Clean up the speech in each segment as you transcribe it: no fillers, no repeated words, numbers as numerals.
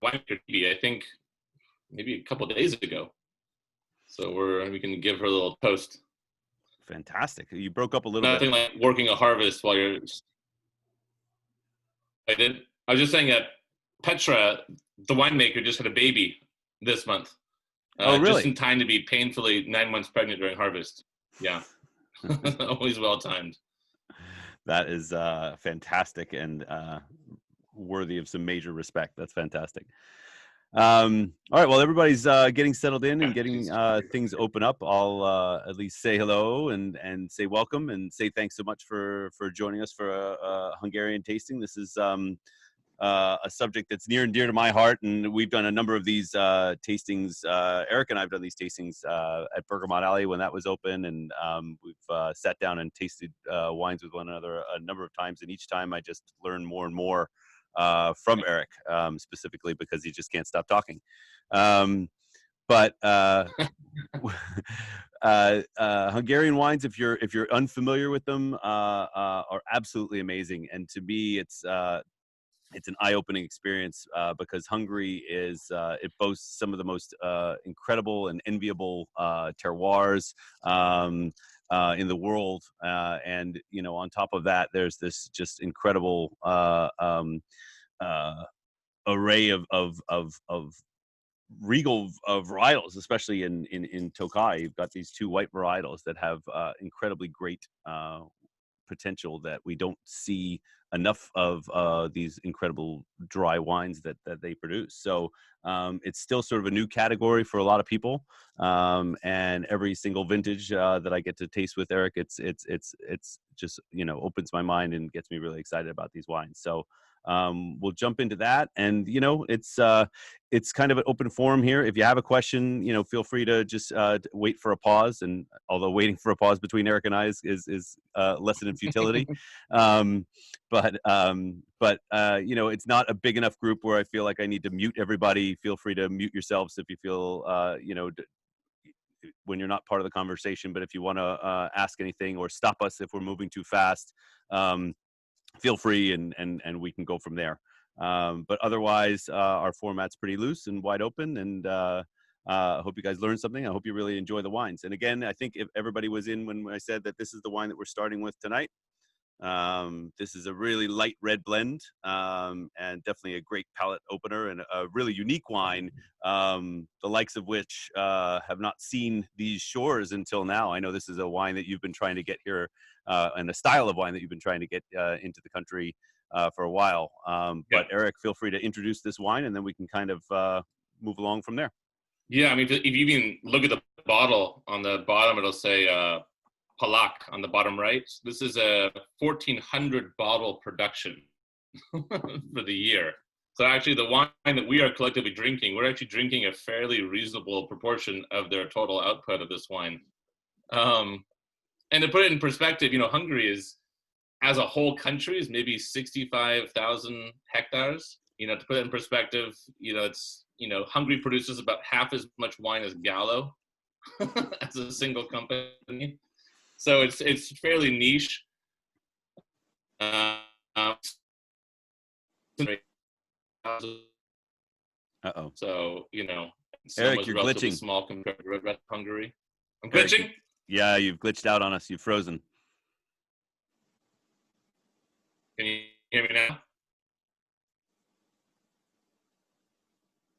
winemaker, I think maybe a couple of days ago. So we can give her a little toast. Fantastic. You broke up a little Nothing bit. like working a harvest while you're. I was just saying that Petra, the winemaker, just had a baby this month. Oh, really? Just in time to be painfully 9 months pregnant during harvest. Yeah. Always well timed. That is fantastic and worthy of some major respect. That's fantastic. All right, well, everybody's getting settled in and getting things open up. I'll at least say hello and say welcome and say thanks so much for joining us for a Hungarian tasting. This is a subject that's near and dear to my heart, and we've done a number of these tastings. Eric and I have done these tastings at Bergamot Alley when that was open, and we've sat down and tasted wines with one another a number of times, and each time I just learn more and more from Eric, specifically because he just can't stop talking. But Hungarian wines, if you're unfamiliar with them, are absolutely amazing, and to me, it's an eye-opening experience because Hungary it boasts some of the most incredible and enviable terroirs in the world, and on top of that, there's this just incredible array of regal varietals, especially in Tokai. You've got these two white varietals that have incredibly great potential that we don't see enough of these incredible dry wines that they produce. So it's still sort of a new category for a lot of people, and every single vintage that I get to taste with Eric, it's just opens my mind and gets me really excited about these wines. So we'll jump into that, and it's kind of an open forum here. If you have a question, feel free to just wait for a pause. And although waiting for a pause between Eric and I is lesson in futility, but it's not a big enough group where I feel like I need to mute everybody. Feel free to mute yourselves if you feel when you're not part of the conversation. But if you want to ask anything or stop us if we're moving too fast, feel free, and we can go from there. But otherwise, our format's pretty loose and wide open, and I hope you guys learned something. I hope you really enjoy the wines. And again, I think if everybody was in when I said that this is the wine that we're starting with tonight, this is a really light red blend, and definitely a great palate opener and a really unique wine, the likes of which have not seen these shores until now. I know this is a wine that you've been trying to get here, and a style of wine that you've been trying to get into the country for a while. But Eric, feel free to introduce this wine, and then we can kind of move along from there. Yeah, I mean, if you even look at the bottle, on the bottom it'll say Palak on the bottom right. This is a 1,400 bottle production for the year. So actually the wine that we are collectively drinking, we're actually drinking a fairly reasonable proportion of their total output of this wine. And to put it in perspective, Hungary is, as a whole country, is maybe 65,000 hectares. To put it in perspective, it's, Hungary produces about half as much wine as Gallo as a single company. So it's fairly niche. So Eric, you're glitching. Small compared to Hungary. I'm glitching. Eric, yeah, you've glitched out on us. You've frozen. Can you hear me now?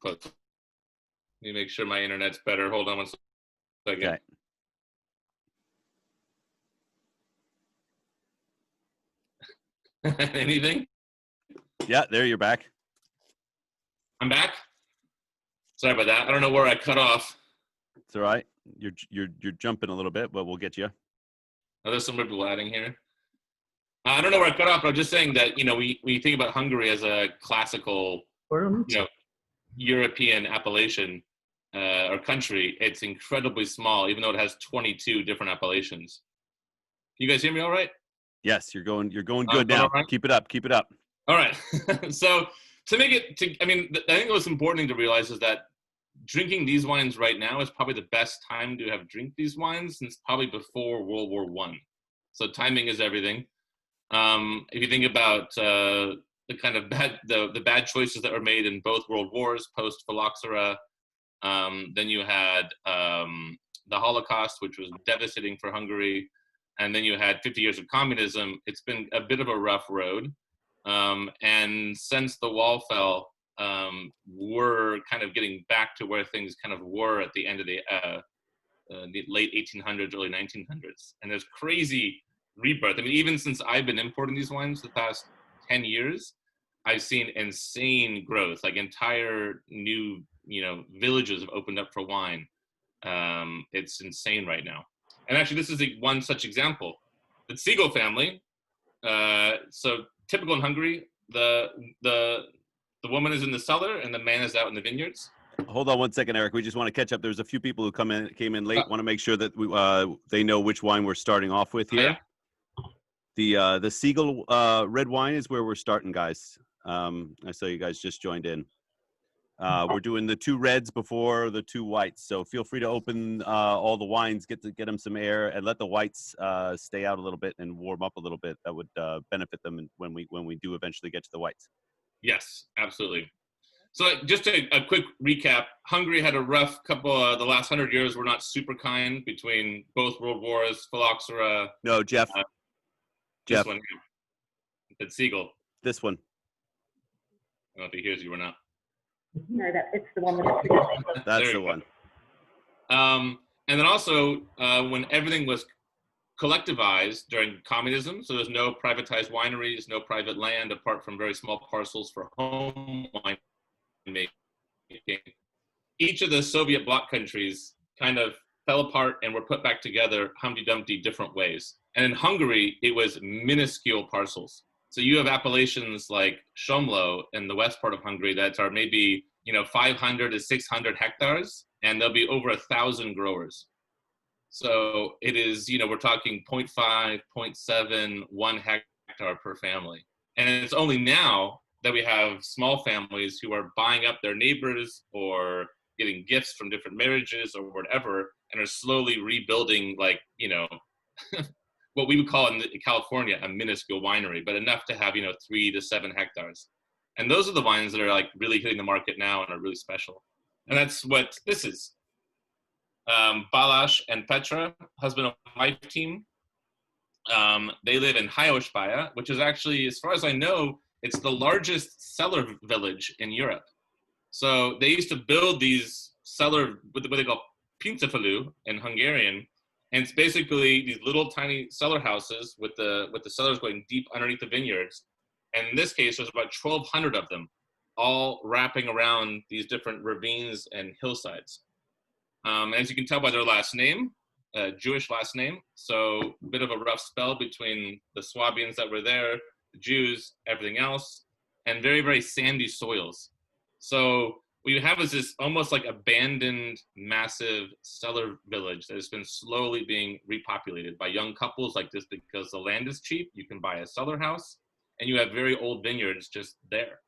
Close. Let me make sure my internet's better. Hold on one second. Okay. Anything? Yeah, there, you're back. I'm back. Sorry about that. I don't know where I cut off. It's all right. You're jumping a little bit, but we'll get you. Oh, there's some people adding here. I don't know where I cut off, but I'm just saying that we think about Hungary as a classical, European appellation or country. It's incredibly small, even though it has 22 different appellations. Can you guys hear me all right? Yes, you're going good now. Right? Keep it up. All right. So I think what's important to realize is that drinking these wines right now is probably the best time to have drink these wines since probably before World War I. So timing is everything. If you think about the the kind of the bad choices that were made in both world wars post phylloxera. Then you had the Holocaust, which was devastating for Hungary, and then you had 50 years of communism. It's been a bit of a rough road, and since the wall fell, we're kind of getting back to where things kind of were at the end of the late 1800s, early 1900s, and there's crazy rebirth. I mean, even since I've been importing these wines the past 10 years, I've seen insane growth, like entire new, villages have opened up for wine. It's insane right now. And actually, this is one such example. The Siegel family, so typical in Hungary, the woman is in the cellar and the man is out in the vineyards. Hold on one second, Eric. We just want to catch up. There's a few people who came in late. Want to make sure that they know which wine we're starting off with here. Yeah. The Siegel red wine is where we're starting, guys. I saw you guys just joined in. We're doing the 2 reds before the 2 whites, so feel free to open all the wines, get them some air, and let the whites stay out a little bit and warm up a little bit. That would benefit them when we do eventually get to the whites. Yes, absolutely. So just a quick recap. Hungary had a rough couple the last 100 years were not super kind between both world wars, phylloxera. No, Jeff. This one. It's Siegel. This one. I don't know if he hears you or not. No, it's the one with That's the one. And then also when everything was collectivized during communism, so there's no privatized wineries, no private land apart from very small parcels for home wine making. Each of the Soviet bloc countries kind of fell apart and were put back together Humpty Dumpty different ways. And in Hungary, it was minuscule parcels. So you have appellations like Somló in the west part of Hungary that are maybe 500 to 600 hectares, and there'll be over 1,000 growers. So it is, we're talking 0.5, 0.7, 1 hectare per family. And it's only now that we have small families who are buying up their neighbors or getting gifts from different marriages or whatever, and are slowly rebuilding, like, what we would call in California a minuscule winery, but enough to have 3 to 7 hectares. And those are the wines that are like really hitting the market now and are really special. And that's what this is. Balázs and Petra, husband and wife team. They live in Hajóspálya, which is actually, as far as I know, it's the largest cellar village in Europe. So they used to build these cellar, what they call pincefalú in Hungarian, and it's basically these little tiny cellar houses with the cellars going deep underneath the vineyards. And in this case, there's about 1,200 of them, all wrapping around these different ravines and hillsides. As you can tell by their last name, Jewish last name, so a bit of a rough spell between the Swabians that were there, the Jews, everything else, and very, very sandy soils. So what you have is this almost like abandoned, massive cellar village that has been slowly being repopulated by young couples like this because the land is cheap. You can buy a cellar house, and you have very old vineyards just there.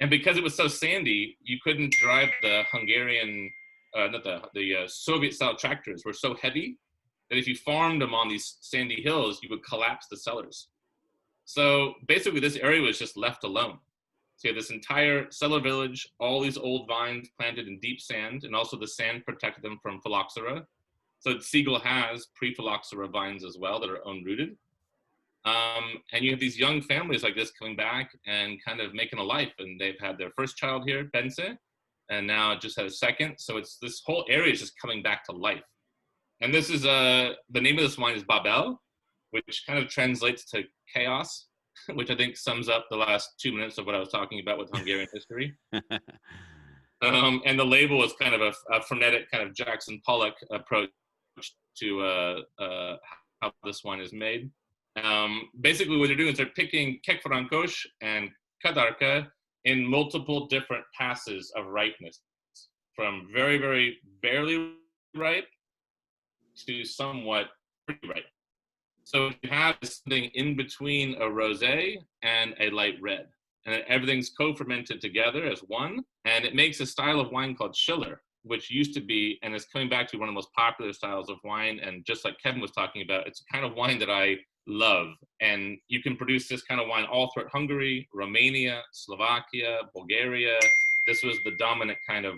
And because it was so sandy, you couldn't drive the Hungarian, the Soviet-style tractors were so heavy that if you farmed them on these sandy hills, you would collapse the cellars. So basically, this area was just left alone. So you have this entire cellar village, all these old vines planted in deep sand, and also the sand protected them from phylloxera. So Siegel has pre-phylloxera vines as well that are unrooted. And you have these young families like this coming back and kind of making a life. And they've had their first child here, Bence, and now just had a second. So it's this whole area is just coming back to life. And this is the name of this wine is Babel, which kind of translates to chaos, which I think sums up the last 2 minutes of what I was talking about with Hungarian history. And the label is kind of a frenetic kind of Jackson Pollock approach to how this wine is made. Basically what they're doing is they're picking Kekfarankos and Kadarka in multiple different passes of ripeness, from very, very barely ripe to somewhat pretty ripe. So you have something in between a rosé and a light red, and everything's co-fermented together as one, and it makes a style of wine called Schiller, which used to be, and is coming back to one of the most popular styles of wine. And just like Kevin was talking about, it's a kind of wine that I love. And you can produce this kind of wine all throughout Hungary, Romania, Slovakia, Bulgaria. This was the dominant kind of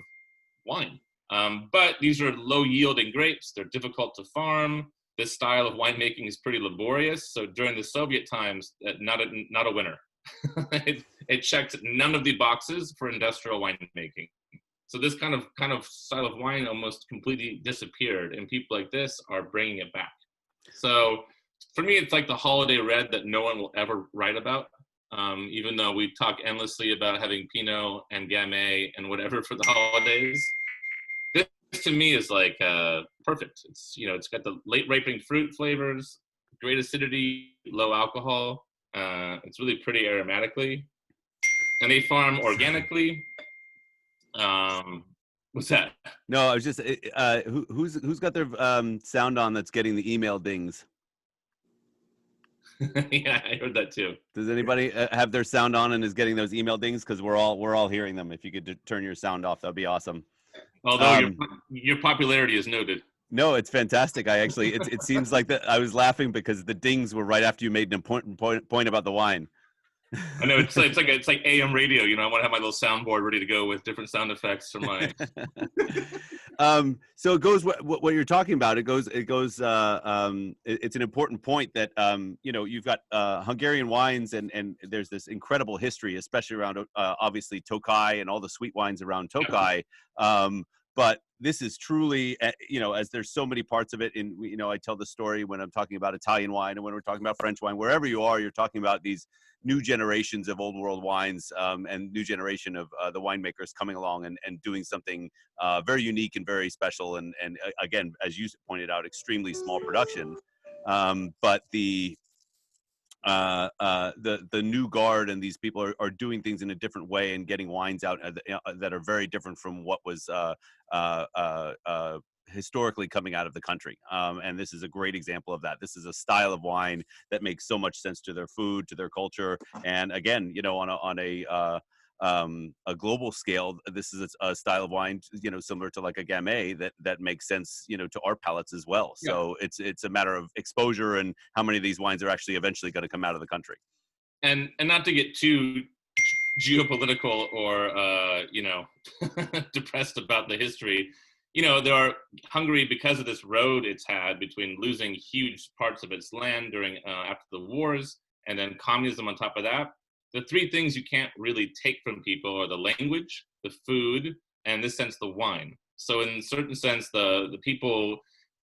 wine. But these are low yielding grapes. They're difficult to farm. This style of winemaking is pretty laborious. So during the Soviet times, not a winner. it checked none of the boxes for industrial winemaking. So this kind of style of wine almost completely disappeared, and people like this are bringing it back. So for me, it's like the holiday red that no one will ever write about. Even though we talk endlessly about having Pinot and Gamay and whatever for the holidays, this to me is like perfect. It's it's got the late ripening fruit flavors, great acidity, low alcohol. It's really pretty aromatically, and they farm organically. What's that? No, I was just who's got their sound on that's getting the email dings? Yeah, I heard that too. Does anybody have their sound on and is getting those email dings? Because we're all hearing them. If you could turn your sound off, that'd be awesome. Although your popularity is noted. No, it's fantastic. I actually, it seems like that. I was laughing because the dings were right after you made an important point about the wine. I know it's like AM radio. I want to have my little soundboard ready to go with different sound effects for my. So it goes what you're talking about. It's an important point that you've got Hungarian wines and there's this incredible history, especially around obviously Tokaj and all the sweet wines around Tokaj. But this is truly, as there's so many parts of it. I tell the story when I'm talking about Italian wine and when we're talking about French wine, wherever you are, you're talking about these new generations of old world wines and new generation of the winemakers coming along and doing something very unique and very special. And again, as you pointed out, extremely small production. But the new guard and these people are doing things in a different way and getting wines out that are very different from what was historically coming out of the country. And this is a great example of that. This is a style of wine that makes so much sense to their food, to their culture. And again, on a global scale, this is a style of wine, similar to like a Gamay that makes sense, to our palates as well. Yeah. So it's a matter of exposure and how many of these wines are actually eventually going to come out of the country. And not to get too geopolitical or depressed about the history. There are Hungary, because of this road it's had between losing huge parts of its land during after the wars and then communism on top of that. The three things you can't really take from people are the language, the food, and in this sense, the wine. So in a certain sense, the people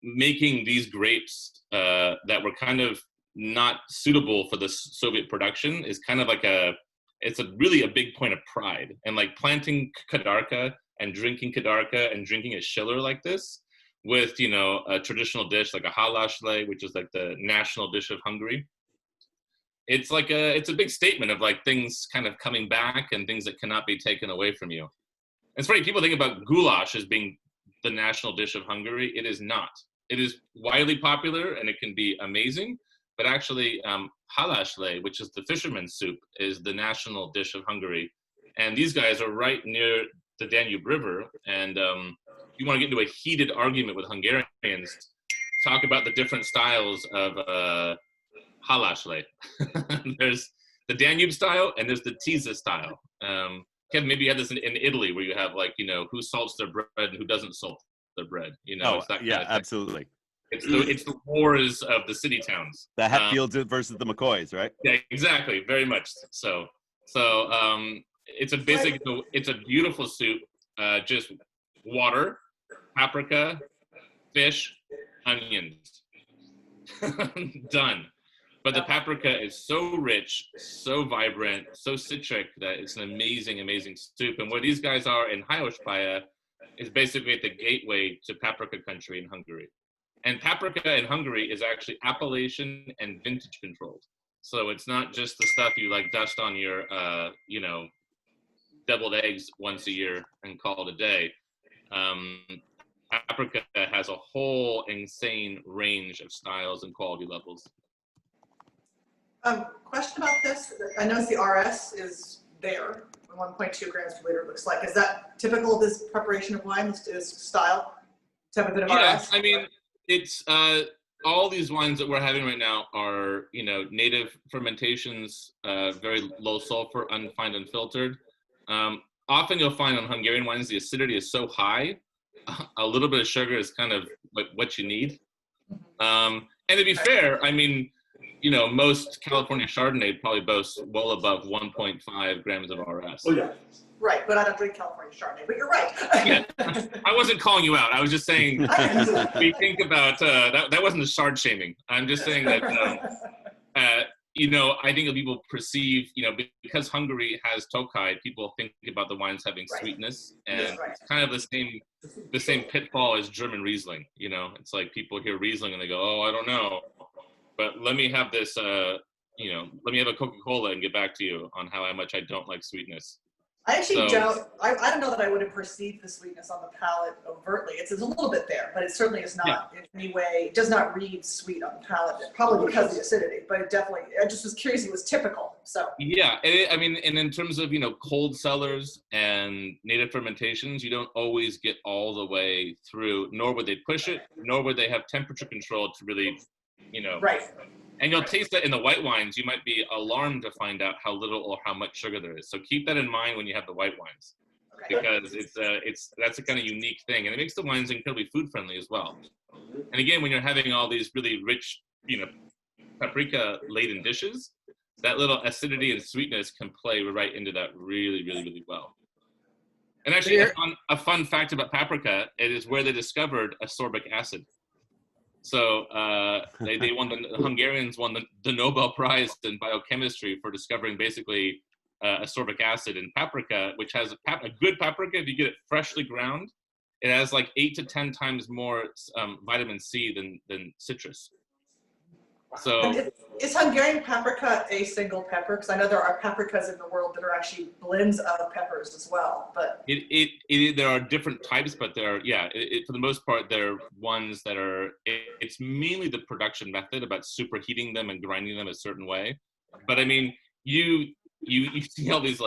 making these grapes that were kind of not suitable for the Soviet production is kind of like it's really a big point of pride. And like planting Kadarka and drinking Kadarka and drinking a Schiller like this with, a traditional dish like a halászlé, which is like the national dish of Hungary. It's a big statement of like things kind of coming back and things that cannot be taken away from you. It's funny, people think about goulash as being the national dish of Hungary. It is not. It is widely popular and it can be amazing, but actually halászlé, which is the fisherman's soup, is the national dish of Hungary. And these guys are right near the Danube River. And you want to get into a heated argument with Hungarians, talk about the different styles of halászlé. There's the Danube style and there's the Tisa style. Kevin, maybe you had this in Italy where you have like, who salts their bread and who doesn't salt their bread. It's that yeah, absolutely. It's the wars of the city towns. The Hatfields versus the McCoys, right? Yeah, exactly. Very much so. It's a beautiful soup. Just water, paprika, fish, onions. Done. But the paprika is so rich, so vibrant, so citric that it's an amazing, amazing soup. And where these guys are in Hajóspálya is basically at the gateway to paprika country in Hungary. And paprika in Hungary is actually appellation and vintage controlled. So it's not just the stuff you like dust on your, deviled eggs once a year and call it a day. Paprika has a whole insane range of styles and quality levels. Question about this. I noticed the RS is there, 1.2 grams per liter, it looks like. Is that typical of this preparation of wine, this style? To have a bit of RS? I mean, it's all these wines that we're having right now are, native fermentations, very low sulfur, unfined, unfiltered. Often you'll find on Hungarian wines, the acidity is so high, a little bit of sugar is kind of what you need. And to be fair, I mean, most California Chardonnay probably boasts well above 1.5 grams of RS. Oh, yeah. Right, but I don't drink California Chardonnay, but you're right. Yeah, I wasn't calling you out. I was just saying, we think about, that wasn't the shard shaming. I'm just saying that, I think that people perceive, because Hungary has Tokaj, people think about the wines having sweetness, and it's kind of the same pitfall as German Riesling. It's like people hear Riesling and they go, oh, I don't know, but let me have this, let me have a Coca-Cola and get back to you on how much I don't like sweetness. I actually don't. I don't know that I would have perceived the sweetness on the palate overtly. It's a little bit there, but it certainly is not in any way. It does not read sweet on the palate, probably because of the acidity. But it definitely. I just was curious. It was typical. So. Yeah, I mean, and in terms of cold cellars and native fermentations, you don't always get all the way through. Nor would they push it. Nor would they have temperature control to really, Right. And you'll taste that in the white wines. You might be alarmed to find out how little or how much sugar there is. So keep that in mind when you have the white wines, because that's a kind of unique thing, and it makes the wines incredibly food friendly as well. And again, when you're having all these really rich, paprika laden dishes, that little acidity and sweetness can play right into that really, really, really well. And actually, a fun fact about paprika: it is where they discovered ascorbic acid. So they won, the Hungarians won the Nobel Prize in biochemistry for discovering basically ascorbic acid in paprika, which has a good paprika. If you get it freshly ground, it has like 8 to 10 times more vitamin C than citrus. So is Hungarian paprika a single pepper? Because I know there are paprikas in the world that are actually blends of peppers as well. But there are different types, but there are for the most part they're ones that are. It's mainly the production method about superheating them and grinding them a certain way. But I mean, you see all these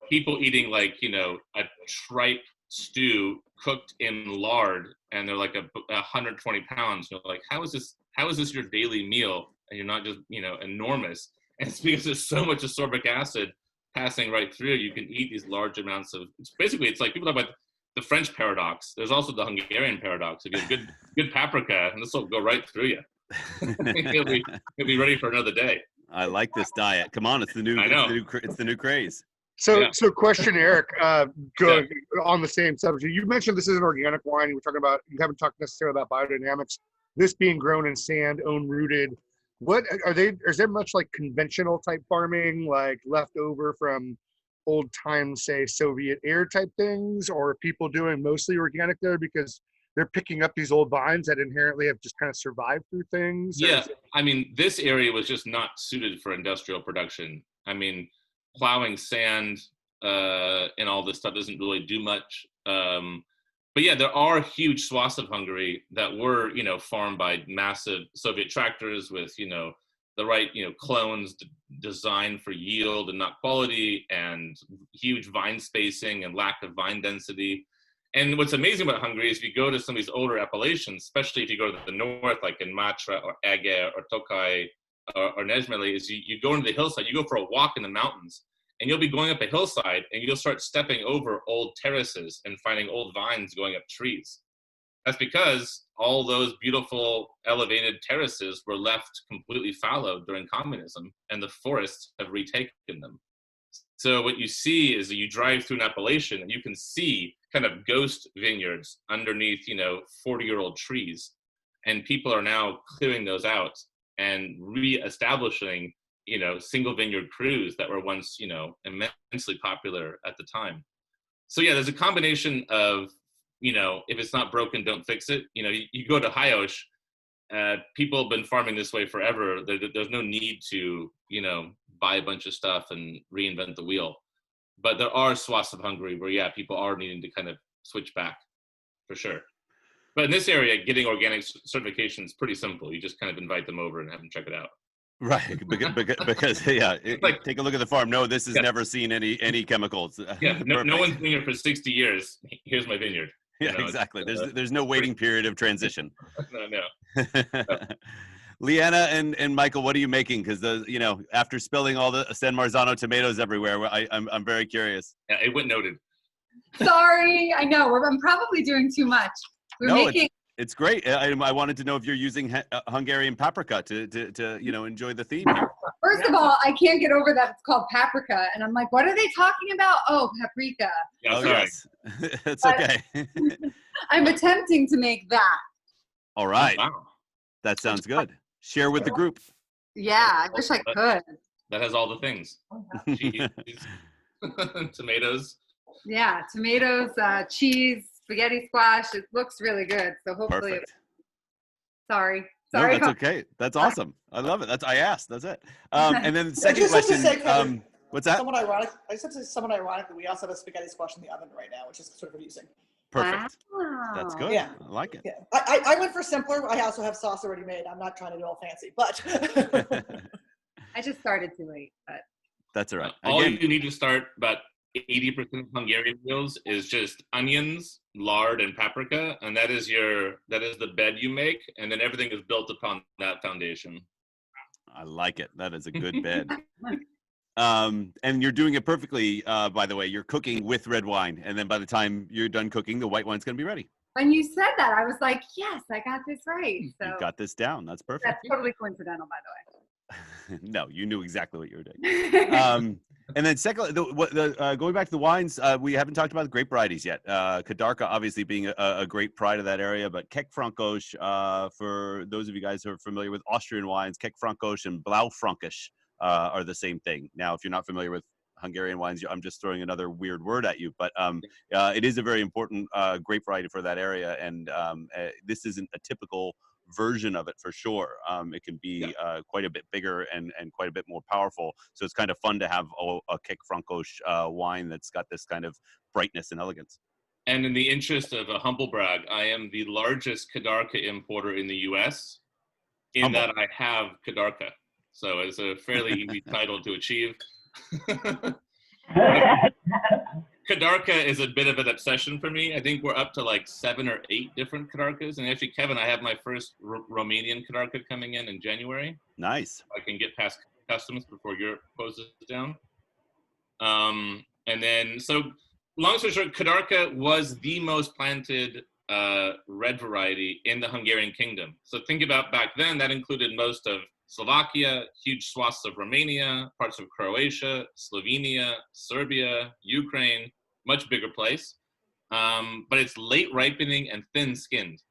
people eating a tripe stew cooked in lard, and they're like 120 pounds. You're like, how is this your daily meal? And you're not just, enormous. And it's because there's so much ascorbic acid passing right through. You can eat these large amounts of, it's like people talk about the French paradox. There's also the Hungarian paradox. If you have good paprika, and this will go right through you. You'll be ready for another day. I like this diet. Come on, it's the new craze. So question, Eric, going on the same subject. You mentioned this is an organic wine. We're talking about, you haven't talked necessarily about biodynamics. This being grown in sand, own rooted. What is there much like conventional type farming, like leftover from old times, say Soviet era type things, or are people doing mostly organic there because they're picking up these old vines that inherently have just kind of survived through things? Yeah, I mean, this area was just not suited for industrial production. I mean, plowing sand and all this stuff doesn't really do much. But yeah, there are huge swaths of Hungary that were, farmed by massive Soviet tractors with, the right, clones designed for yield and not quality, and huge vine spacing and lack of vine density. And what's amazing about Hungary is if you go to some of these older appellations, especially if you go to the north, like in Matra or Eger or Tokaj or Nezmeli, is you go into the hillside, you go for a walk in the mountains, and you'll be going up a hillside and you'll start stepping over old terraces and finding old vines going up trees. That's because all those beautiful elevated terraces were left completely fallow during communism, and the forests have retaken them. So what you see is that you drive through an appellation and you can see kind of ghost vineyards underneath, 40-year-old trees. And people are now clearing those out and re-establishing single vineyard crews that were once, immensely popular at the time. So yeah, there's a combination of, if it's not broken, don't fix it. You go to Hajós, people have been farming this way forever. There's no need to, buy a bunch of stuff and reinvent the wheel. But there are swaths of Hungary where, people are needing to kind of switch back, for sure. But in this area, getting organic certification is pretty simple. You just kind of invite them over and have them check it out. Right, because take a look at the farm. No, this has never seen any chemicals. Yeah, no one's been here for 60 years. Here's my vineyard. Yeah, exactly. There's no waiting period of transition. No. Leanna and Michael, what are you making? Because after spilling all the San Marzano tomatoes everywhere, I'm very curious. Yeah, it went noted. Sorry, I know I'm probably doing too much. We're making. It's great. I wanted to know if you're using Hungarian paprika to enjoy the theme here. First of all, I can't get over that it's called paprika, and I'm like, what are they talking about? Oh, paprika. Yeah, Oh sorry. yes, it's okay. I'm attempting to make that. All right, Oh, wow. that sounds good. Share with the group. Yeah, I wish I could. That has all the things. Cheese, tomatoes. Yeah, tomatoes, cheese, spaghetti squash. It looks really good. So hopefully. Perfect. Sorry. No, that's okay. That's awesome. I love it. I asked. That's it. And then the second just have to question. say, Kevin, What's that? Somewhat ironic. I just have to say somewhat ironic that we also have a spaghetti squash in the oven right now, which is sort of amusing. Perfect. Wow. That's good. Yeah. I like it. Yeah, I went for simpler. I also have sauce already made. I'm not trying to do all fancy, but I just started too late, but. That's all right. All Again, you need to start about 80% of Hungarian meals is just onions, lard, and paprika, and that is the bed you make, and then everything is built upon that foundation. I like it. That is a good bed. And you're doing it perfectly, by the way. You're cooking with red wine, and then by the time you're done cooking, the white wine's going to be ready. When you said that, I was like, yes, I got this right. So You got this down. That's perfect. that's totally coincidental, by No, you knew exactly what you were doing. the way. And then second, going back to the wines, we haven't talked about the grape varieties yet. Kadarka obviously being a great pride of that area, but Keck Frankosch, for those of you guys who are familiar with Austrian wines, Keck Frankosch and Blaufränkisch are the same thing. Now, if you're not familiar with Hungarian wines, I'm just throwing another weird word at you, but it is a very important grape variety for that area, and this isn't a typical version of it for sure. It can be quite a bit bigger and quite a bit more powerful. So it's kind of fun to have a Keck Frankosch wine that's got this kind of brightness and elegance. And in the interest of a humble brag, I am the largest Kadarka importer in the U.S. in that I have Kadarka. So it's a fairly easy title to achieve. Kadarka is a bit of an obsession for me. I think we're up to like 7 or 8 different Kadarkas. And actually, Kevin, I have my first Romanian Kadarka coming in January. Nice. I can get past customs before Europe closes down. And then, so long story short, Kadarka was the most planted red variety in the Hungarian kingdom. So think about back then, that included most of Slovakia, huge swaths of Romania, parts of Croatia, Slovenia, Serbia, Ukraine, much bigger place. But it's late ripening and thin skinned,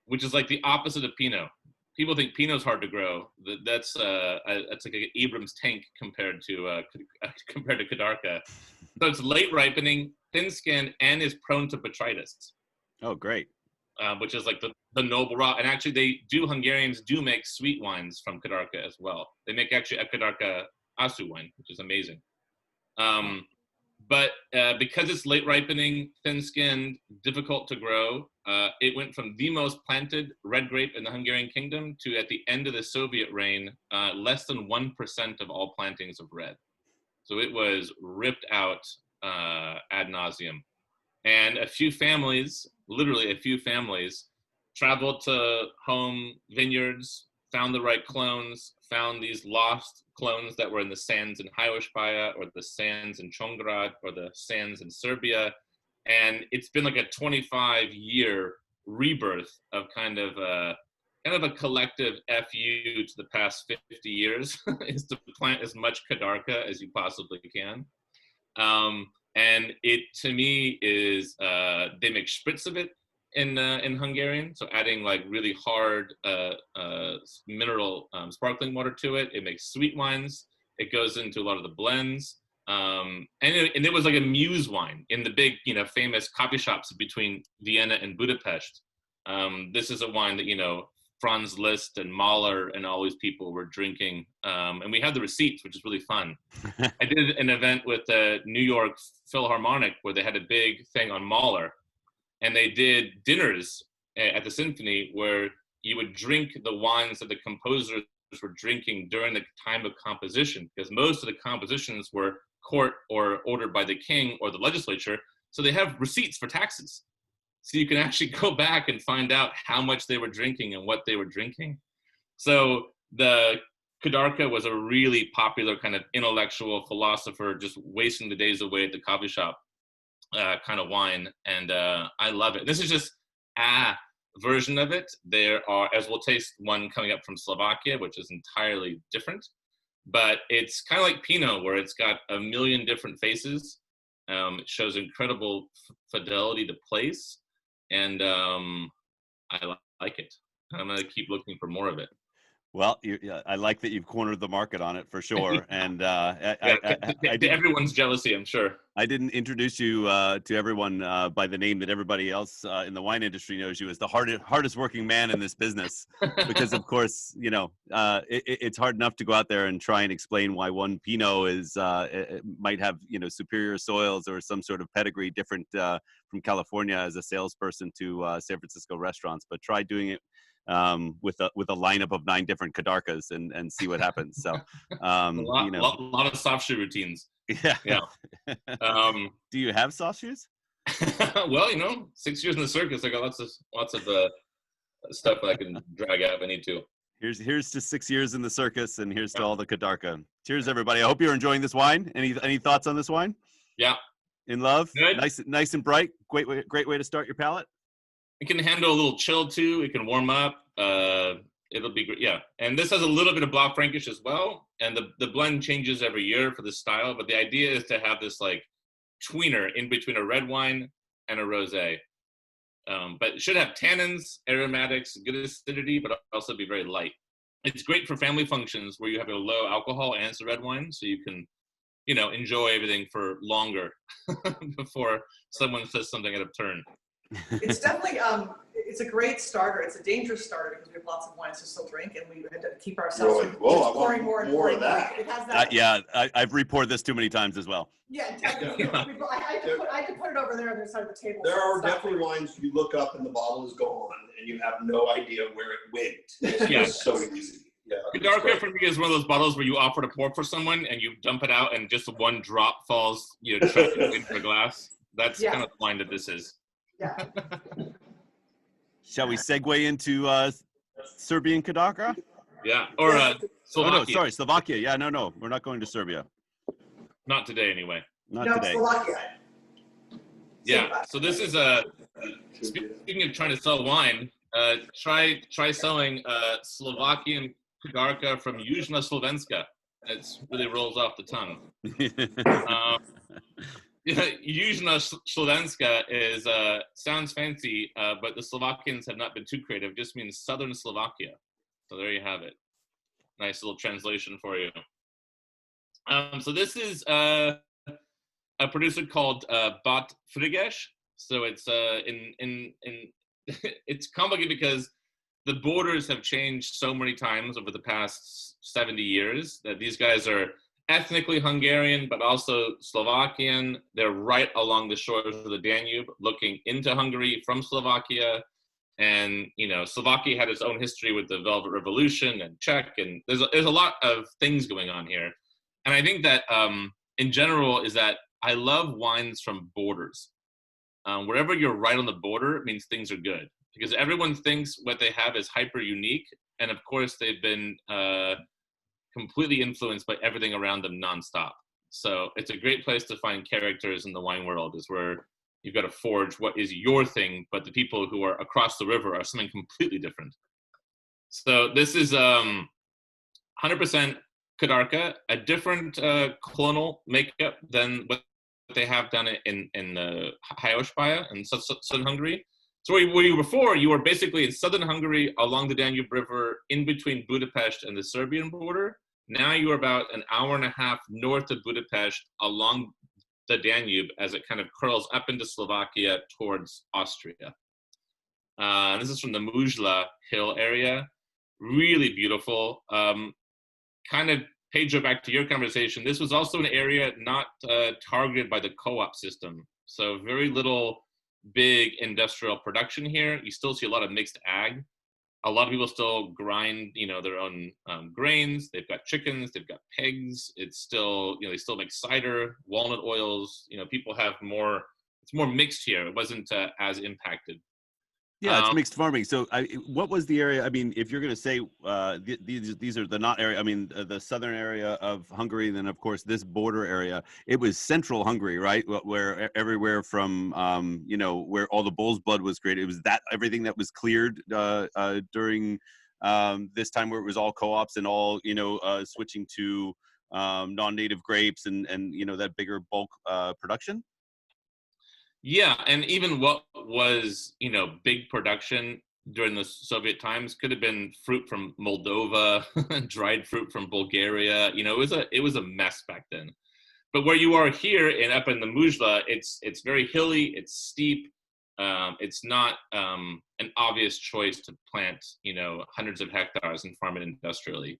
which is like the opposite of Pinot. People think Pinot's hard to grow. That's like an Abrams tank compared to Kadarka. So it's late ripening, thin skinned, and is prone to botrytis. Oh, great. Which is like the noble raw. And actually Hungarians do make sweet wines from Kadarka as well. They make actually a Kadarka Asu wine, which is amazing. But because it's late ripening, thin skinned, difficult to grow, it went from the most planted red grape in the Hungarian kingdom to, at the end of the Soviet reign, less than 1% of all plantings of red. So it was ripped out ad nauseum. And a few families, literally a few families, traveled to home vineyards, found the right clones, found these lost clones that were in the sands in Haiospaya or the sands in Csongrád or the sands in Serbia. And it's been like a 25-year rebirth of kind of a collective FU to the past 50 years is to plant as much Kadarka as you possibly can. And it, to me, is they make spritz of it in Hungarian, so adding like really hard mineral sparkling water to it. It makes sweet wines. It goes into a lot of the blends, and it was like a muse wine in the big, famous coffee shops between Vienna and Budapest. This is a wine that Franz Liszt and Mahler and all these people were drinking. And we had the receipts, which is really fun. I did an event with the New York Philharmonic where they had a big thing on Mahler. And they did dinners at the symphony where you would drink the wines that the composers were drinking during the time of composition, because most of the compositions were court or ordered by the king or the legislature. So they have receipts for taxes. so you can actually go back and find out how much they were drinking and what they were drinking. So the Kadarka was a really popular kind of intellectual philosopher, just wasting the days away at the coffee shop kind of wine. And I love it. This is just a version of it. There are, as we'll taste one coming up from Slovakia, which is entirely different. But it's kind of like Pinot, where it's got a million different faces. It shows incredible fidelity to place. And I like it. I'm going to keep looking for more of it. Well, I like that you've cornered the market on it for sure. And to everyone's jealousy, I'm sure. I didn't introduce you to everyone by the name that everybody else in the wine industry knows you as, the hardest working man in this business. Because of course, you know, it's hard enough to go out there and try and explain why one Pinot is it might have, you know, superior soils or some sort of pedigree different from California as a salesperson to San Francisco restaurants. But try doing it with a lineup of 9 different Kadarkas and see what happens. So you know, a lot of soft shoe routines. Yeah. Do you have soft shoes? Well, you know, 6 years in the circus, I got lots of stuff I can drag out if I need to. Here's to 6 years in the circus, and here's to all the Kadarka. Cheers, everybody. I hope you're enjoying this wine. Any thoughts on this wine? Yeah. In love? Good. Nice and bright. Great way to start your palate. It can handle a little chill too. It can warm up. It'll be great. Yeah. And this has a little bit of Blanc Frankish as well. And the blend changes every year for the style. But the idea is to have this like tweener in between a red wine and a rosé. But it should have tannins, aromatics, good acidity, but also be very light. It's great for family functions where you have a low alcohol and it's a red wine. So you can, you know, enjoy everything for longer before someone says something out of turn. It's definitely, it's a great starter. It's a dangerous starter because we have lots of wines to still drink, and we had to keep ourselves from pouring more and more of that. It has that. Yeah, I've reported this too many times as well. Yeah, definitely. I had to put it over there on the side of the table. There are definitely wines you look up and the bottle is gone, and you have no idea where it went. It's just so easy. Yeah, Kadarka for me is one of those bottles where you offer to pour for someone and you dump it out and just one drop falls, you know, into the glass. That's kind of the wine that this is. Yeah. Shall we segue into Serbian Kadarka? Yeah, or Slovakia. Oh, no, sorry, Slovakia. Yeah, no, we're not going to Serbia. Not today, anyway. Not today. Slovakia. Yeah, so this is speaking of trying to sell wine, try selling Slovakian Kadarka from Južna Slovenska. It really rolls off the tongue. Južna Slovenska is sounds fancy, but the Slovakians have not been too creative. It just means southern Slovakia. So there you have it. Nice little translation for you. So this is a producer called Bat Friges. So it's it's complicated because the borders have changed so many times over the past 70 years that these guys are ethnically Hungarian, but also Slovakian. They're right along the shores of the Danube, looking into Hungary from Slovakia. And, you know, Slovakia had its own history with the Velvet Revolution and Czech, and there's a lot of things going on here. And I think that in general is that I love wines from borders. Wherever you're right on the border, it means things are good. Because everyone thinks what they have is hyper unique. And of course, they've been completely influenced by everything around them nonstop. So it's a great place to find characters in the wine world, is where you've got to forge what is your thing, but the people who are across the river are something completely different. So this is 100% Kadarka, a different clonal makeup than what they have done in Hajóspálya in southern Hungary. So where you were before, you were basically in southern Hungary along the Danube River in between Budapest and the Serbian border. Now you are about an hour and a half north of Budapest along the Danube as it kind of curls up into Slovakia towards Austria. This is from the Muzla hill area. Really beautiful. Kind of, Pedro, back to your conversation, this was also an area not targeted by the co-op system. So very little big industrial production here. You still see a lot of mixed ag. A lot of people still grind, you know, their own grains. They've got chickens, they've got pigs. It's still, you know, they still make cider, walnut oils. You know, people have more it's more mixed here. It wasn't as impacted. Yeah, it's mixed farming. So, what was the area? I mean, if you're going to say these are the not area, I mean, the southern area of Hungary, and then of course this border area. It was central Hungary, right? Where everywhere from, you know, where all the bull's blood was created. It was that everything that was cleared during this time, where it was all co-ops and all, you know, switching to non-native grapes and you know, that bigger bulk production. Yeah, and even what was, you know, big production during the Soviet times could have been fruit from Moldova, dried fruit from Bulgaria. You know, it was a mess back then. But where you are here and up in the Mujla, it's very hilly, it's steep. It's not an obvious choice to plant, you know, hundreds of hectares and farm it industrially.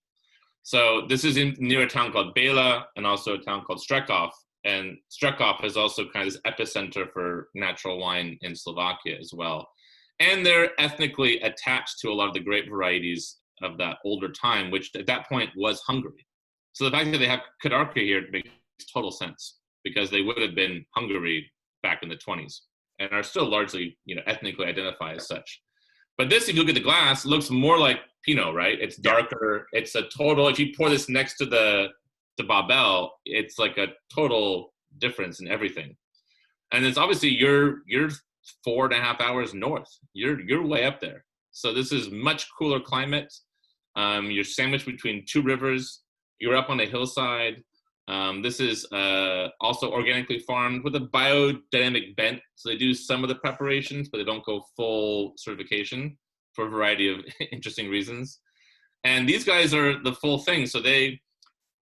So this is near a town called Bela and also a town called Strekov. And Strekov is also kind of this epicenter for natural wine in Slovakia as well. And they're ethnically attached to a lot of the grape varieties of that older time, which at that point was Hungary. So the fact that they have Kadarka here makes total sense, because they would have been Hungary back in the 20s and are still largely, you know, ethnically identified as such. But this, if you look at the glass, looks more like Pinot, right? It's darker. It's a total, if you pour this next to the Babel, it's like a total difference in everything. And it's obviously you're 4.5 hours north. You're way up there. So this is much cooler climate. You're sandwiched between two rivers. You're up on a hillside. This is also organically farmed with a biodynamic bent. So they do some of the preparations, but they don't go full certification for a variety of interesting reasons. And these guys are the full thing. So they,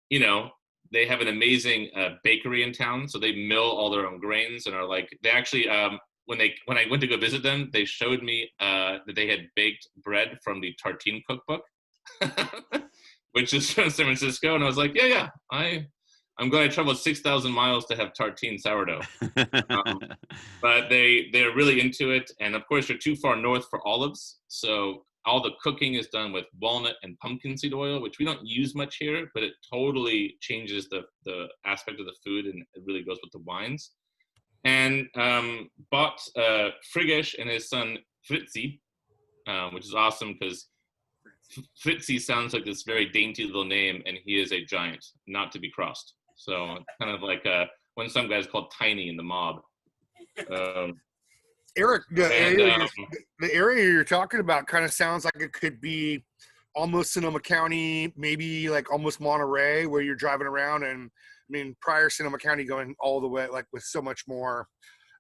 you know, they have an amazing bakery in town. So they mill all their own grains and are like, they actually, when I went to go visit them, they showed me that they had baked bread from the Tartine cookbook, which is from San Francisco. And I was like, yeah, I'm glad I traveled 6,000 miles to have Tartine sourdough. But they're really into it. And of course, you're too far north for olives. So all the cooking is done with walnut and pumpkin seed oil, which we don't use much here, but it totally changes the aspect of the food, and it really goes with the wines. And bought Frigish and his son Fritzi, which is awesome because Fritzi sounds like this very dainty little name, and he is a giant, not to be crossed. So kind of like when some guys called Tiny in the mob. Eric, the area you're talking about kind of sounds like it could be almost Sonoma County, maybe like almost Monterey, where you're driving around. And I mean, prior Sonoma County going all the way, like with so much more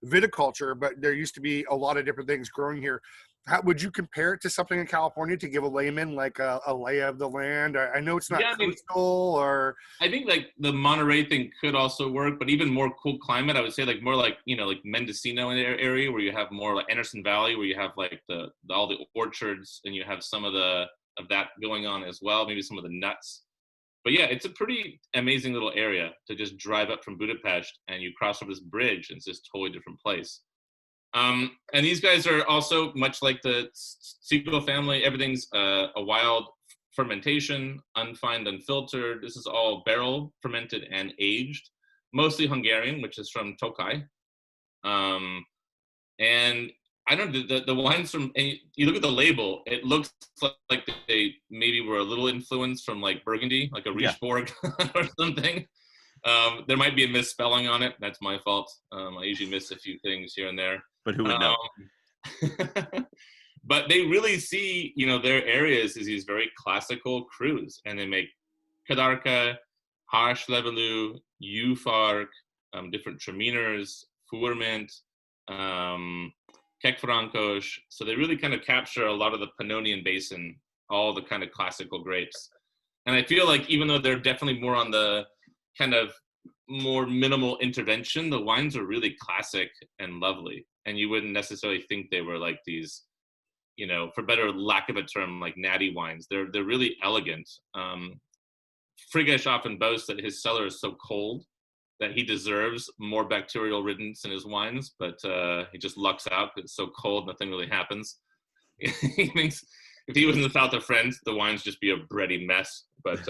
viticulture, but there used to be a lot of different things growing here. How would you compare it to something in California to give a layman like a lay of the land? I know it's not coastal, or I think like the Monterey thing could also work, but even more cool climate, I would say like more like, you know, like Mendocino in the area where you have more like Anderson Valley, where you have like all the orchards and you have some of that going on as well, maybe some of the nuts. But yeah, it's a pretty amazing little area to just drive up from Budapest and you cross over this bridge and it's this totally different place. And these guys are also much like the Siegel family. Everything's a wild fermentation, unfined, unfiltered. This is all barrel fermented and aged, mostly Hungarian, which is from Tokaj. And I don't know, the wines from, and you look at the label, it looks like they maybe were a little influenced from like Burgundy, like a Riesborg or something. There might be a misspelling on it. That's my fault. I usually miss a few things here and there. But who would know? But they really see, you know, their areas as these very classical crus, and they make Kadarka, Harslevelú, Ufark, different Traminers, Furmint, Kekfrankos. So they really kind of capture a lot of the Pannonian Basin, all the kind of classical grapes. And I feel like even though they're definitely more on the kind of more minimal intervention, the wines are really classic and lovely. And you wouldn't necessarily think they were like these, you know, for better lack of a term, like natty wines. They're really elegant. Frigish often boasts that his cellar is so cold that he deserves more bacterial riddance in his wines, but he just lucks out because it's so cold, nothing really happens. He thinks if he was in the south of France, the wines just be a bready mess. But